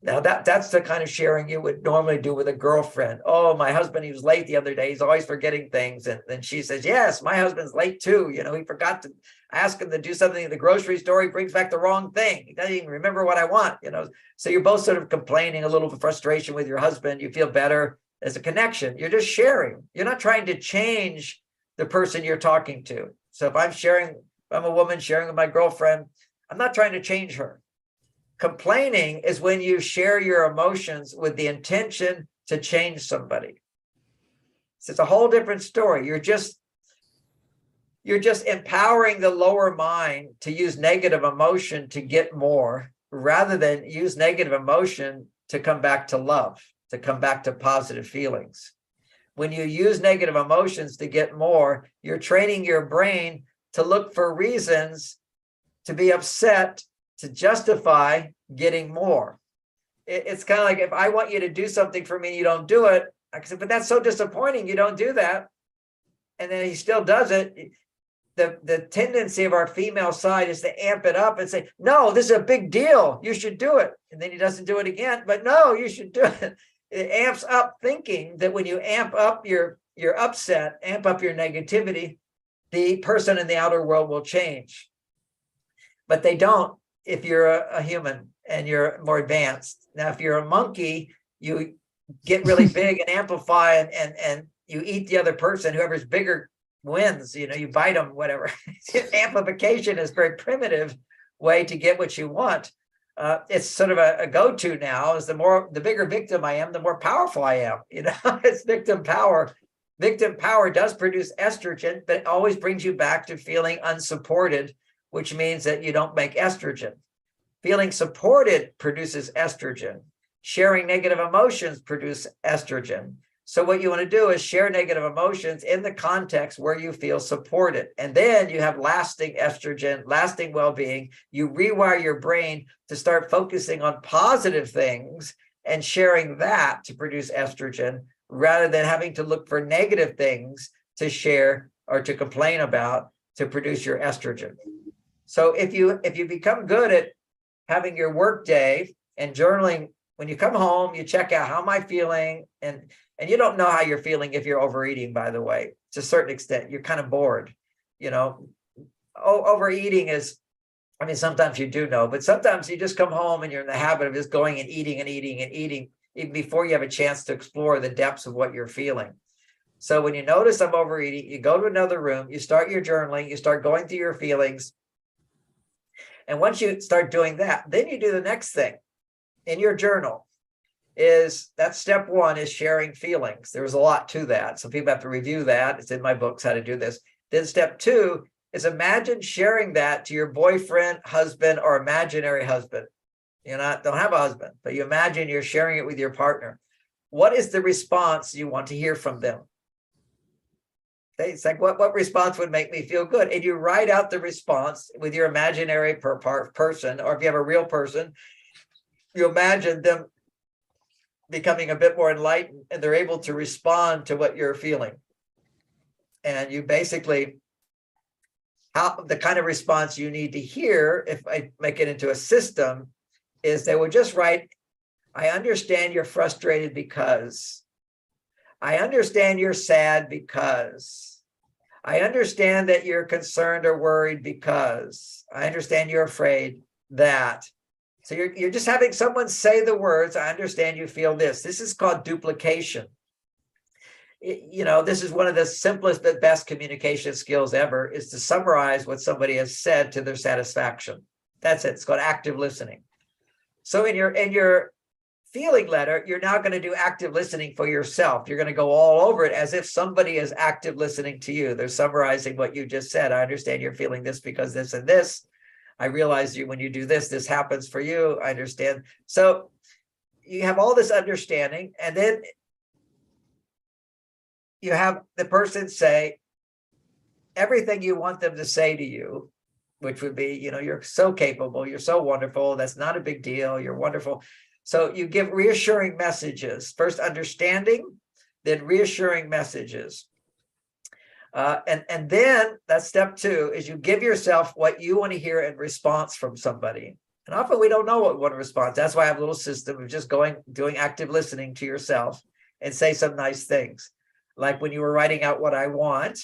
Now, that's the kind of sharing you would normally do with a girlfriend. Oh, my husband, he was late the other day. He's always forgetting things. And then she says, yes, my husband's late too. You know, he forgot to ask him to do something at the grocery store. He brings back the wrong thing. He doesn't even remember what I want, you know. So you're both sort of complaining, a little frustration with your husband. You feel better. There's a connection. You're just sharing. You're not trying to change the person you're talking to. So if I'm a woman sharing with my girlfriend, I'm not trying to change her. Complaining is when you share your emotions with the intention to change somebody. So it's a whole different story. You're just empowering the lower mind to use negative emotion to get more, rather than use negative emotion to come back to love, to come back to positive feelings. When you use negative emotions to get more, you're training your brain to look for reasons to be upset, to justify getting more. It's kind of like, if I want you to do something for me and you don't do it, I said, but that's so disappointing, you don't do that. And then he still does it. The tendency of our female side is to amp it up and say, no, this is a big deal, you should do it. And then he doesn't do it again, but no, you should do it. it amps up thinking that when you amp up your upset, amp up your negativity, the person in the outer world will change. But they don't if you're a human and you're more advanced. Now, if you're a monkey, you get really big and amplify and you eat the other person, whoever's bigger wins, you bite them, whatever. Amplification is a very primitive way to get what you want. It's sort of a go-to now, is the bigger victim I am, the more powerful I am. It's victim power. Victim power does produce estrogen, but it always brings you back to feeling unsupported, which means that you don't make estrogen. Feeling supported produces estrogen. Sharing negative emotions produce estrogen. So what you want to do is share negative emotions in the context where you feel supported. And then you have lasting estrogen, lasting well-being. You rewire your brain to start focusing on positive things and sharing that to produce estrogen, rather than having to look for negative things to share or to complain about to produce your estrogen. So if you become good at having your work day and journaling, when you come home, you check out, how am I feeling? And you don't know how you're feeling if you're overeating, by the way. To a certain extent, you're kind of bored. Overeating is, sometimes you do know, but sometimes you just come home and you're in the habit of just going and eating and eating and eating, even before you have a chance to explore the depths of what you're feeling. So when you notice I'm overeating, you go to another room, you start your journaling, you start going through your feelings. And once you start doing that, then you do the next thing in your journal. That's step one, is sharing feelings. There's a lot to that. So people have to review that. It's in my books, how to do this. Then step two is imagine sharing that to your boyfriend, husband, or imaginary husband. Don't have a husband, but you imagine you're sharing it with your partner. What is the response you want to hear from them? It's like, what response would make me feel good? And you write out the response with your imaginary person, or if you have a real person, you imagine them becoming a bit more enlightened and they're able to respond to what you're feeling. And you basically, the kind of response you need to hear, if I make it into a system, is they would just write, I understand you're frustrated because, I understand you're sad because, I understand that you're concerned or worried because, I understand you're afraid that. So you're just having someone say the words, I understand you feel this. This is called duplication. This is one of the simplest but best communication skills ever, is to summarize what somebody has said to their satisfaction. That's it. It's called active listening. So in your feeling letter, you're now going to do active listening for yourself. You're going to go all over it as if somebody is active listening to you. They're summarizing what you just said. I understand you're feeling this because this and this. I realize when you do this, this happens for you. I understand. So you have all this understanding, and then you have the person say everything you want them to say to you, which would be, you're so capable, you're so wonderful, that's not a big deal, you're wonderful. So you give reassuring messages, first understanding, then reassuring messages. And then that's step two, is you give yourself what you want to hear in response from somebody. And often we don't know what we want to respond. That's why I have a little system of just doing active listening to yourself and say some nice things. Like when you were writing out what I want,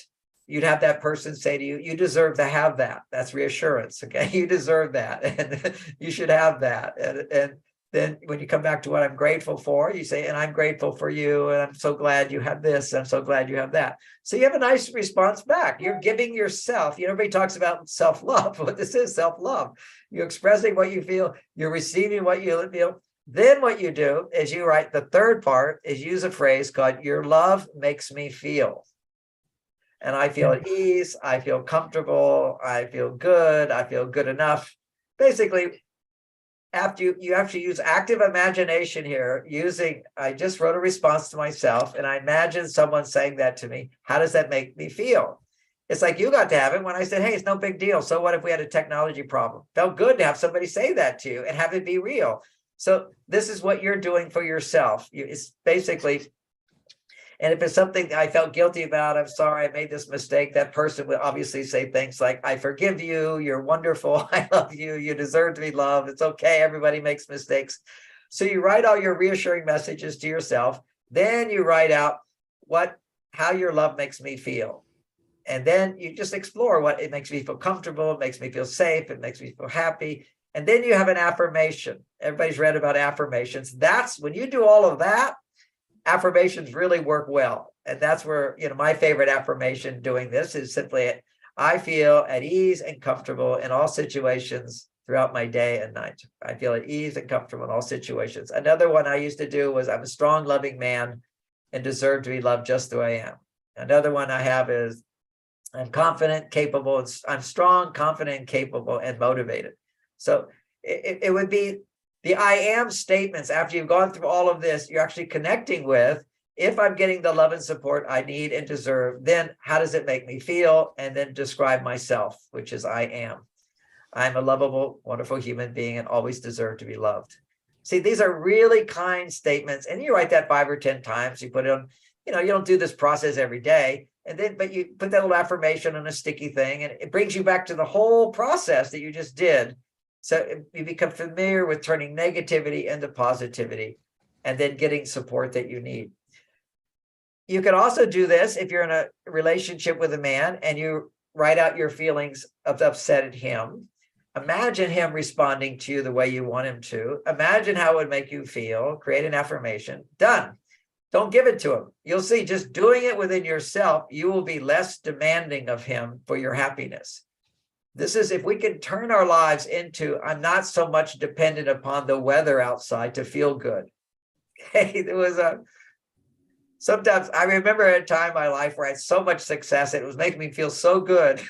you'd have that person say to you, you deserve to have that. That's reassurance. Okay. You deserve that. And you should have that. And then when you come back to what I'm grateful for, you say, and I'm grateful for you. And I'm so glad you have this. I'm so glad you have that. So you have a nice response back. You're giving yourself, everybody talks about self-love. What this is, self-love. You're expressing what you feel. You're receiving what you feel. Then what you do is you write, the third part is use a phrase called, your love makes me feel. And I feel at ease. I feel comfortable. I feel good. I feel good enough. Basically, after you actually use active imagination here, I just wrote a response to myself and I imagine someone saying that to me. How does that make me feel? It's like you got to have it when I said, hey, it's no big deal. So what if we had a technology problem? Felt good to have somebody say that to you and have it be real. So this is what you're doing for yourself. It's basically, and if it's something I felt guilty about, I'm sorry, I made this mistake, that person would obviously say things like, I forgive you, you're wonderful, I love you, you deserve to be loved, it's okay, everybody makes mistakes. So you write all your reassuring messages to yourself. Then you write out how your love makes me feel. And then you just explore what it makes me feel comfortable. It makes me feel safe. It makes me feel happy. And then you have an affirmation. Everybody's read about affirmations. That's when you do all of that, affirmations really work well. And that's where, my favorite affirmation doing this is simply, I feel at ease and comfortable in all situations throughout my day and night. I feel at ease and comfortable in all situations. Another one I used to do was, I'm a strong, loving man and deserve to be loved just the way I am. Another one I have is, I'm confident, capable. I'm strong, confident, capable, and motivated. So it would be the I am statements. After you've gone through all of this, you're actually connecting with, if I'm getting the love and support I need and deserve, then how does it make me feel? And then describe myself, which is I am. I'm a lovable, wonderful human being and always deserve to be loved. See, these are really kind statements. And you write that 5 or 10 times. You put it on, you don't do this process every day. But you put that little affirmation on a sticky thing, and it brings you back to the whole process that you just did. So you become familiar with turning negativity into positivity and then getting support that you need. You can also do this if you're in a relationship with a man and you write out your feelings of upset at him. Imagine him responding to you the way you want him to. Imagine how it would make you feel. Create an affirmation. Done. Don't give it to him. You'll see, just doing it within yourself, you will be less demanding of him for your happiness. This is if we can turn our lives into, I'm not so much dependent upon the weather outside to feel good. Hey, there was sometimes I remember a time in my life where I had so much success, it was making me feel so good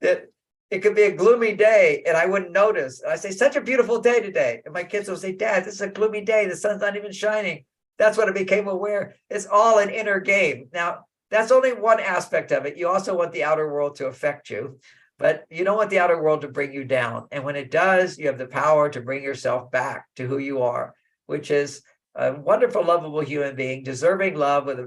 that it could be a gloomy day and I wouldn't notice. And I say, such a beautiful day today. And my kids will say, Dad, this is a gloomy day. The sun's not even shining. That's when I became aware. It's all an inner game. Now, that's only one aspect of it. You also want the outer world to affect you, but you don't want the outer world to bring you down. And when it does, you have the power to bring yourself back to who you are, which is a wonderful, lovable human being, deserving love with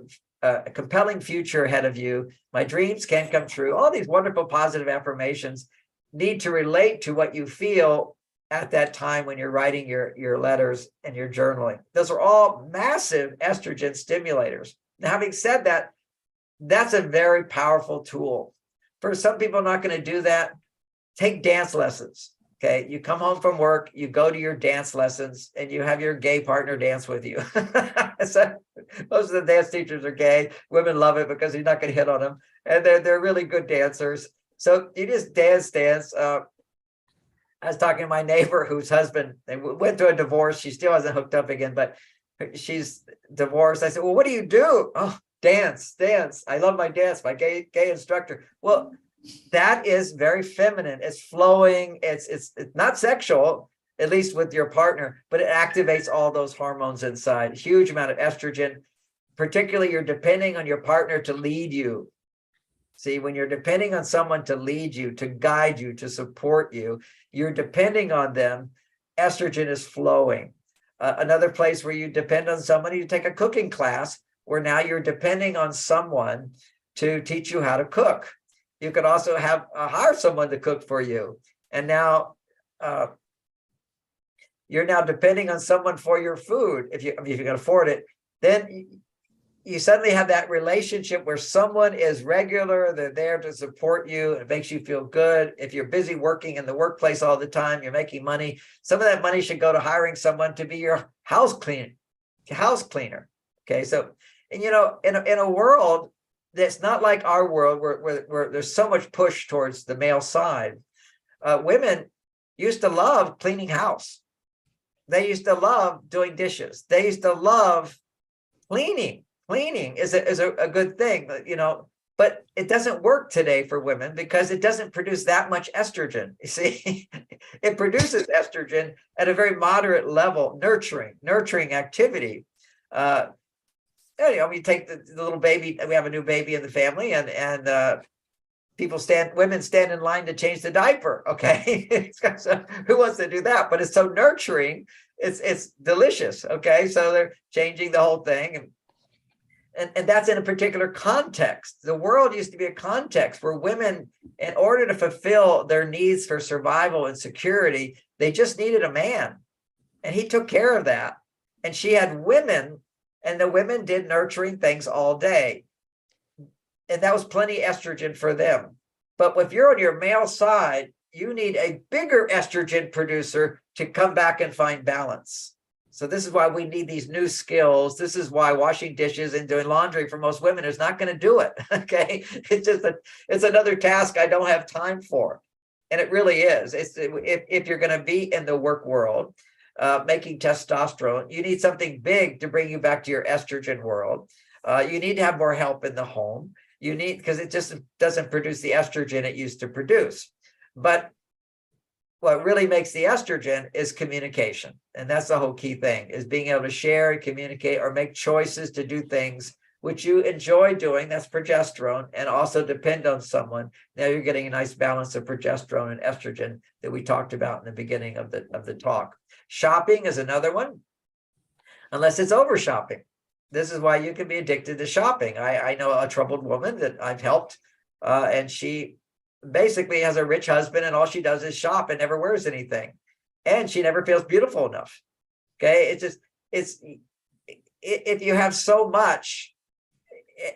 a compelling future ahead of you. My dreams can come true. All these wonderful positive affirmations need to relate to what you feel at that time when you're writing your letters and your journaling. Those are all massive estrogen stimulators. Now, having said that, that's a very powerful tool. For some people not going to do that, take dance lessons. Okay, you come home from work, you go to your dance lessons, and you have your gay partner dance with you. So most of the dance teachers are gay. Women love it because you're not going to hit on them, and they're really good dancers. So you just dance. I was talking to my neighbor whose husband, they went through a divorce. She still hasn't hooked up again, but she's divorced. I said, well, what do you do? Oh, dance. I love my dance, my gay instructor. Well, that is very feminine. It's flowing. It's not sexual, at least with your partner, but it activates all those hormones inside. Huge amount of estrogen. Particularly, you're depending on your partner to lead you. See, when you're depending on someone to lead you, to guide you, to support you, you're depending on them. Estrogen is flowing. Another place where you depend on somebody, you take a cooking class, where now you're depending on someone to teach you how to cook. You could also hire someone to cook for you. And now you're now depending on someone for your food. If you can afford it, then you suddenly have that relationship where someone is regular. They're there to support you. It makes you feel good. If you're busy working in the workplace all the time, you're making money. Some of that money should go to hiring someone to be your house cleaner. Okay, so, and in a world that's not like our world where there's so much push towards the male side. Women used to love cleaning house. They used to love doing dishes. They used to love cleaning. Cleaning is a good thing, but it doesn't work today for women because it doesn't produce that much estrogen. You see, it produces estrogen at a very moderate level, nurturing activity. We take the little baby. We have a new baby in the family, and women stand in line to change the diaper. Okay, so who wants to do that? But it's so nurturing. It's delicious. Okay, so they're changing the whole thing, and that's in a particular context. The world used to be a context where women, in order to fulfill their needs for survival and security, they just needed a man. And he took care of that. And she had women, and the women did nurturing things all day. And that was plenty estrogen for them. But if you're on your male side, you need a bigger estrogen producer to come back and find balance. So this is why we need these new skills. This is why washing dishes and doing laundry for most women is not going to do it. Okay. It's another task I don't have time for. And it really is. If you're going to be in the work world, making testosterone, you need something big to bring you back to your estrogen world. You need to have more help in the home. You need, because it just doesn't produce the estrogen it used to produce. But what really makes the estrogen is communication. And that's the whole key thing, is being able to share and communicate or make choices to do things which you enjoy doing. That's progesterone, and also depend on someone. Now you're getting a nice balance of progesterone and estrogen that we talked about in the beginning of the talk. Shopping is another one, unless it's over shopping. This is why you can be addicted to shopping. I know a troubled woman that I've helped, and she basically has a rich husband, and all she does is shop and never wears anything. And she never feels beautiful enough. Okay. If you have so much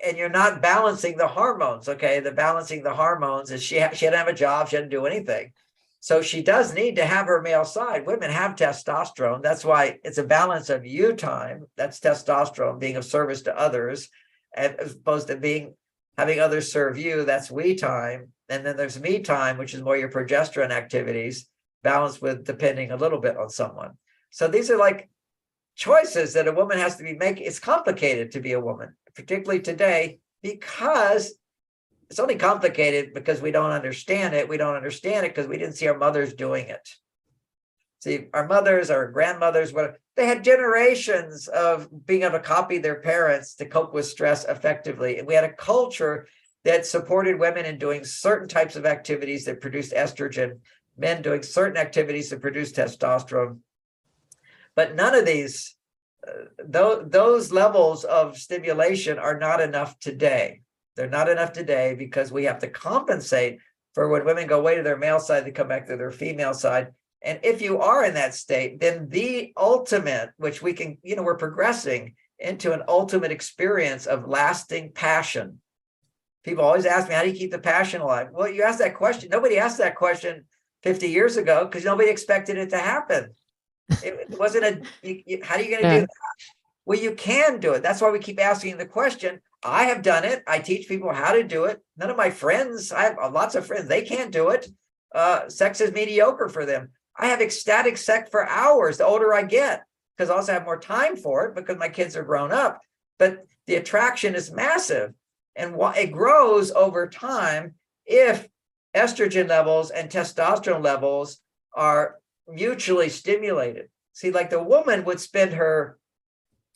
and you're not balancing the hormones, okay, the balancing the hormones is she didn't have a job, she didn't do anything. So she does need to have her male side. Women have testosterone. That's why it's a balance of you time. That's testosterone, being of service to others, as opposed to having others serve you. That's we time. And then there's me time, which is more your progesterone activities, balanced with depending a little bit on someone. So these are like choices that a woman has to be making. It's complicated to be a woman, particularly today, because it's only complicated because we don't understand it. We don't understand it because we didn't see our mothers doing it. See, our mothers, our grandmothers, they had generations of being able to copy their parents to cope with stress effectively. And we had a culture that supported women in doing certain types of activities that produced estrogen, men doing certain activities that produced testosterone. But none of these, those levels of stimulation are not enough today. They're not enough today because we have to compensate for when women go away to their male side, they come back to their female side. And if you are in that state, then the ultimate, which we can, we're progressing into an ultimate experience of lasting passion. People always ask me, how do you keep the passion alive? Well, you asked that question. Nobody asked that question 50 years ago because nobody expected it to happen. It wasn't how are you going to do that? Well, you can do it. That's why we keep asking the question. I have done it. I teach people how to do it. None of my friends, I have lots of friends, they can't do it. Sex is mediocre for them. I have ecstatic sex for hours the older I get, because I also have more time for it because my kids are grown up. But the attraction is massive. And it grows over time if estrogen levels and testosterone levels are mutually stimulated. See, like the woman would spend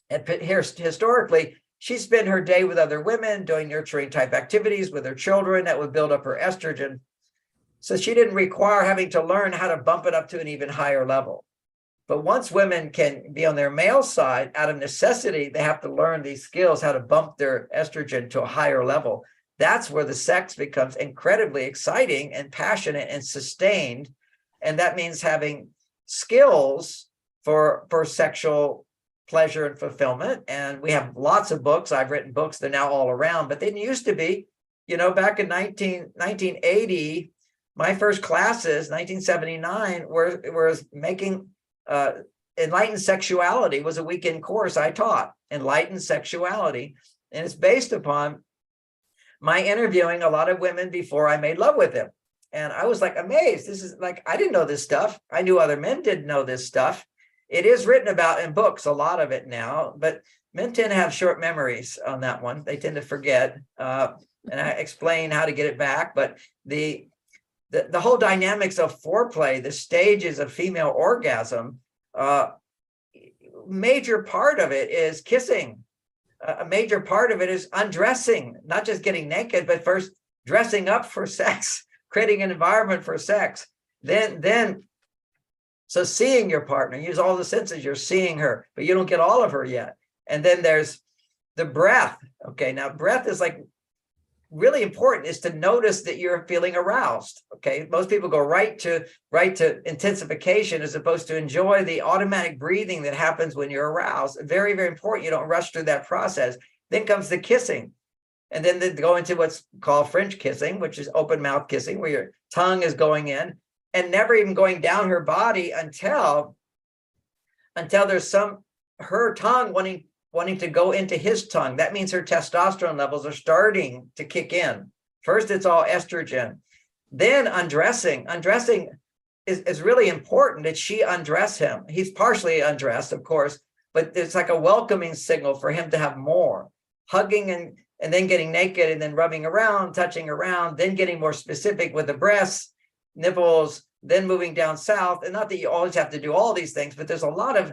historically, she'd spend her day with other women doing nurturing type activities with her children that would build up her estrogen. So she didn't require having to learn how to bump it up to an even higher level. But once women can be on their male side, out of necessity, they have to learn these skills, how to bump their estrogen to a higher level. That's where the sex becomes incredibly exciting and passionate and sustained. And that means having skills for sexual pleasure and fulfillment. And we have lots of books. I've written books. They're now all around, but they didn't used to be. Back in 1980, my first classes, 1979, were making Enlightened Sexuality was a weekend course I taught, Enlightened Sexuality. And it's based upon my interviewing a lot of women before I made love with them. And I was like amazed. This is like, I didn't know this stuff. I knew other men didn't know this stuff. It is written about in books, a lot of it now, but men tend to have short memories on that one. They tend to forget. And I explain how to get it back. But the whole dynamics of foreplay, the stages of female orgasm, major part of it is kissing. A major part of it is undressing, not just getting naked, but first dressing up for sex, creating an environment for sex. So seeing your partner, use all the senses, you're seeing her, but you don't get all of her yet. And then there's the breath. Okay, now breath is like really important is to notice that you're feeling aroused. Okay. Most people go right to intensification as opposed to enjoy the automatic breathing that happens when you're aroused. Very, very important. You don't rush through that process. Then comes the kissing. And then they go into what's called French kissing, which is open mouth kissing, where your tongue is going in and never even going down her body until there's her tongue wanting to go into his tongue. That means her testosterone levels are starting to kick in. First, it's all estrogen. Then undressing. Undressing is really important that she undress him. He's partially undressed, of course, but it's like a welcoming signal for him to have more. Hugging and then getting naked and then rubbing around, touching around, then getting more specific with the breasts, nipples, then moving down south. And not that you always have to do all these things, but there's a lot of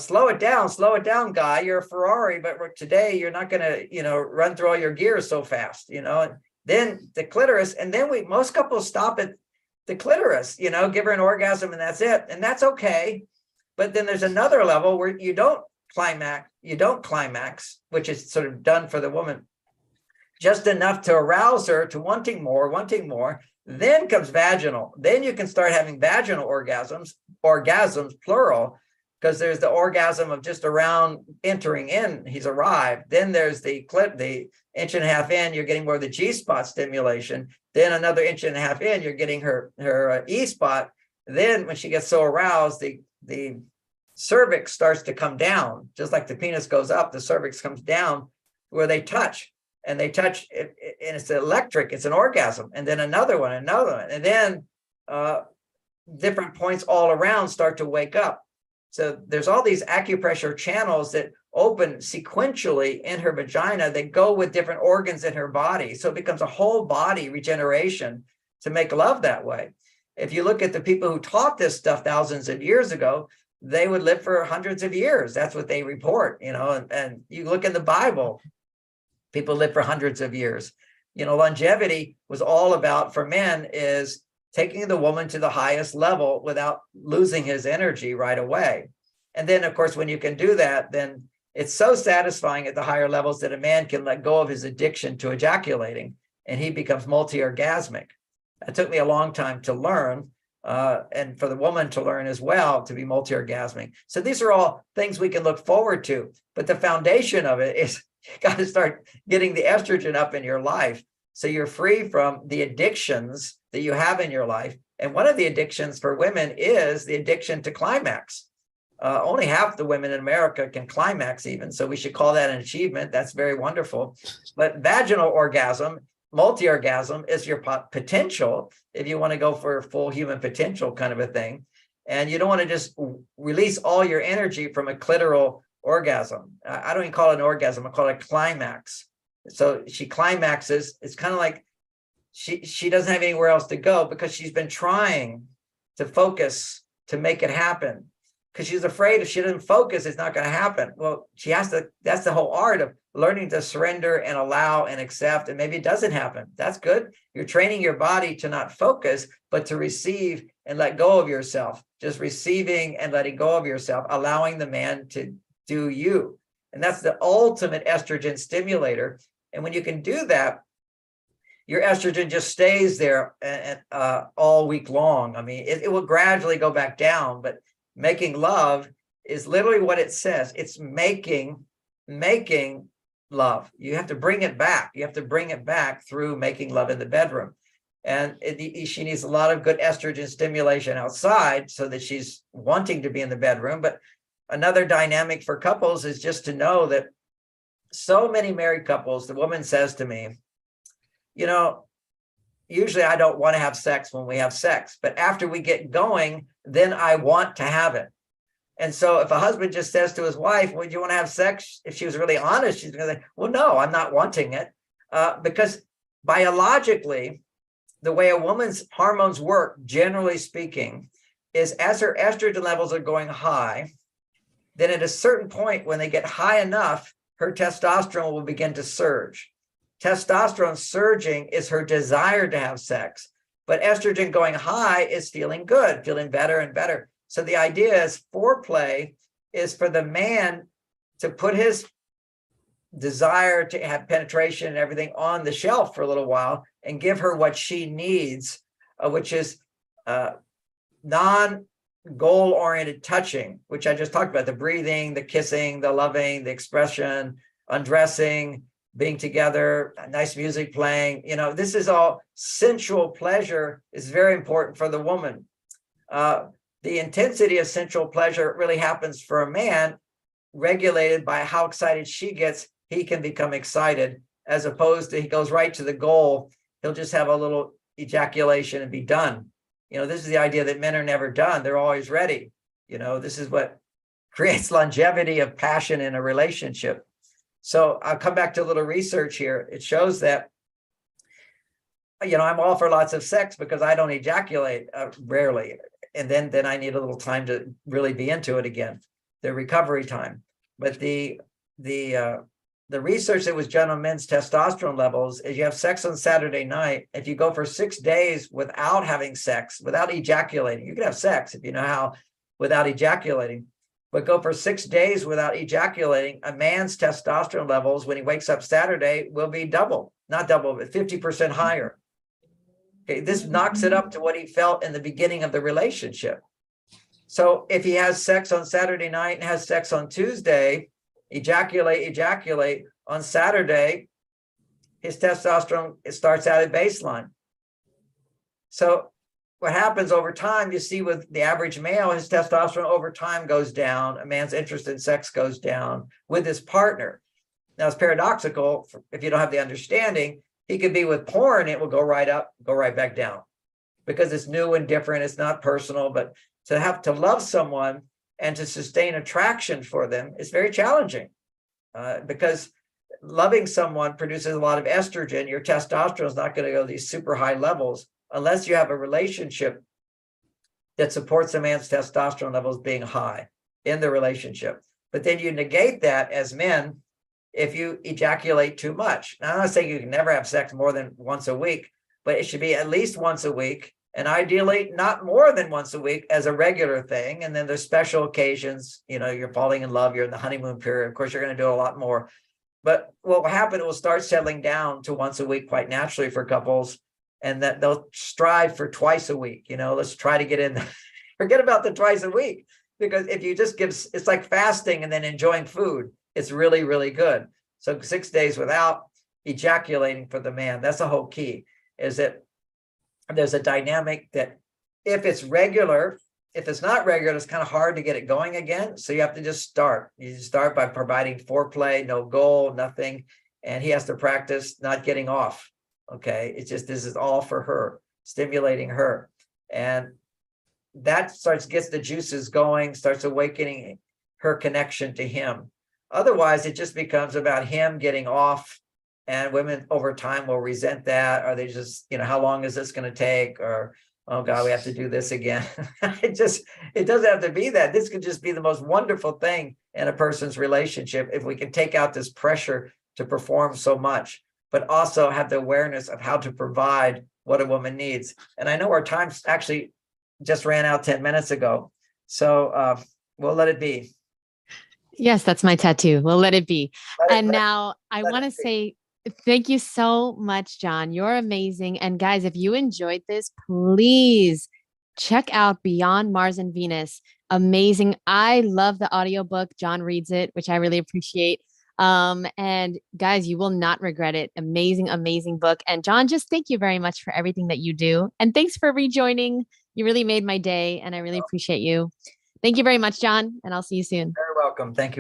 slow it down, guy. You're a Ferrari, but today you're not going to, run through all your gears so fast, And then the clitoris, and then most couples stop at the clitoris, give her an orgasm and that's it. And that's okay. But then there's another level where you don't climax, which is sort of done for the woman, just enough to arouse her to wanting more. Then comes vaginal. Then you can start having vaginal orgasms plural, because there's the orgasm of just around entering in, he's arrived. Then there's the inch and a half in, you're getting more of the G-spot stimulation. Then another inch and a half in, you're getting her E-spot. Then when she gets so aroused, the cervix starts to come down, just like the penis goes up, the cervix comes down where they touch. And they touch, and it's electric, it's an orgasm. And then another one. And then different points all around start to wake up. So there's all these acupressure channels that open sequentially in her vagina that go with different organs in her body. So it becomes a whole body regeneration to make love that way. If you look at the people who taught this stuff thousands of years ago, they would live for hundreds of years. That's what they report, and you look in the Bible, people live for hundreds of years. Longevity was all about, for men, is taking the woman to the highest level without losing his energy right away. And then, of course, when you can do that, then it's so satisfying at the higher levels that a man can let go of his addiction to ejaculating, and he becomes multi-orgasmic. It took me a long time to learn, and for the woman to learn as well, to be multi-orgasmic. So these are all things we can look forward to. But the foundation of it is you got to start getting the estrogen up in your life, so you're free from the addictions that you have in your life. And one of the addictions for women is the addiction to climax. Only half the women in America can climax even. So we should call that an achievement. That's very wonderful. But vaginal orgasm, multi-orgasm, is your potential if you want to go for full human potential kind of a thing. And you don't want to just release all your energy from a clitoral orgasm. I don't even call it an orgasm. I call it a climax. So she climaxes. It's kind of like she doesn't have anywhere else to go because she's been trying to focus to make it happen, because she's afraid if she doesn't focus, it's not going to happen. Well, she has to. That's the whole art of learning to surrender and allow and accept. And maybe it doesn't happen. That's good. You're training your body to not focus, but to receive and let go of yourself. Just receiving and letting go of yourself, allowing the man to do you. And that's the ultimate estrogen stimulator. And when you can do that, your estrogen just stays there all week long. I mean, it will gradually go back down, but making love is literally what it says. It's making love. You have to bring it back. You have to bring it back through making love in the bedroom. And she needs a lot of good estrogen stimulation outside so that she's wanting to be in the bedroom. But another dynamic for couples is just to know that so many married couples, the woman says to me, usually I don't want to have sex when we have sex, but after we get going, then I want to have it. And so if a husband just says to his wife, would you want to have sex? If she was really honest, she's going to say, well, no, I'm not wanting it. Because biologically, the way a woman's hormones work, generally speaking, is as her estrogen levels are going high, then at a certain point, when they get high enough, her testosterone will begin to surge. Testosterone surging is her desire to have sex, but estrogen going high is feeling good, feeling better and better. So the idea is foreplay is for the man to put his desire to have penetration and everything on the shelf for a little while and give her what she needs, which is non-goal oriented touching, which I just talked about, the breathing, the kissing, the loving, the expression, undressing, being together, nice music playing. This is all sensual pleasure is very important for the woman. The intensity of sensual pleasure really happens for a man, regulated by how excited she gets. He can become excited, as opposed to he goes right to the goal. He'll just have a little ejaculation and be done. This is the idea that men are never done. They're always ready. This is what creates longevity of passion in a relationship. So I'll come back to a little research here. It shows that, I'm all for lots of sex because I don't ejaculate rarely. And then I need a little time to really be into it again, the recovery time. But the research that was done on men's testosterone levels is you have sex on Saturday night. If you go for 6 days without having sex, without ejaculating, you can have sex if you know how, without ejaculating, but go for 6 days without ejaculating, a man's testosterone levels when he wakes up Saturday will be not double, but 50% higher. Okay, this knocks it up to what he felt in the beginning of the relationship. So if he has sex on Saturday night and has sex on Tuesday, ejaculate on Saturday, his testosterone starts out at baseline. So what happens over time, you see with the average male, his testosterone over time goes down. A man's interest in sex goes down with his partner. Now it's paradoxical if you don't have the understanding. He could be with porn, it will go right up, go right back down, because it's new and different. It's not personal, but to have to love someone and to sustain attraction for them is very challenging, because loving someone produces a lot of estrogen. Your testosterone is not going to go to these super high levels unless you have a relationship that supports a man's testosterone levels being high in the relationship. But then you negate that as men if you ejaculate too much. Now, I'm not saying you can never have sex more than once a week, but it should be at least once a week, and ideally not more than once a week as a regular thing. And then there's special occasions, you're falling in love, you're in the honeymoon period. Of course, you're going to do a lot more. But what will happen, it will start settling down to once a week quite naturally for couples, and that they'll strive for twice a week. Let's try to get in. Forget about the twice a week, because if you just it's like fasting and then enjoying food. It's really, really good. So 6 days without ejaculating for the man, that's the whole key, is that there's a dynamic that if it's regular, if it's not regular, it's kind of hard to get it going again. So you have to just start. You start by providing foreplay, no goal, nothing. And he has to practice not getting off. Okay. It's just, this is all for her, stimulating her. And that gets the juices going, starts awakening her connection to him. Otherwise, it just becomes about him getting off, and women over time will resent that. Or they just, how long is this going to take? Or, oh God, we have to do this again. It doesn't have to be that. This could just be the most wonderful thing in a person's relationship if we can take out this pressure to perform so much, but also have the awareness of how to provide what a woman needs. And I know our time actually just ran out 10 minutes ago. So we'll let it be. Yes, that's my tattoo. We'll let it be. Now I want to say thank you so much, John. You're amazing. And guys, if you enjoyed this, please check out Beyond Mars and Venus. Amazing. I love the audiobook. John reads it, which I really appreciate. And guys, you will not regret it. Amazing, amazing book. And John, just thank you very much for everything that you do. And thanks for rejoining. You really made my day, and I really appreciate you. Thank you very much, John. And I'll see you soon. Very welcome. Thank you.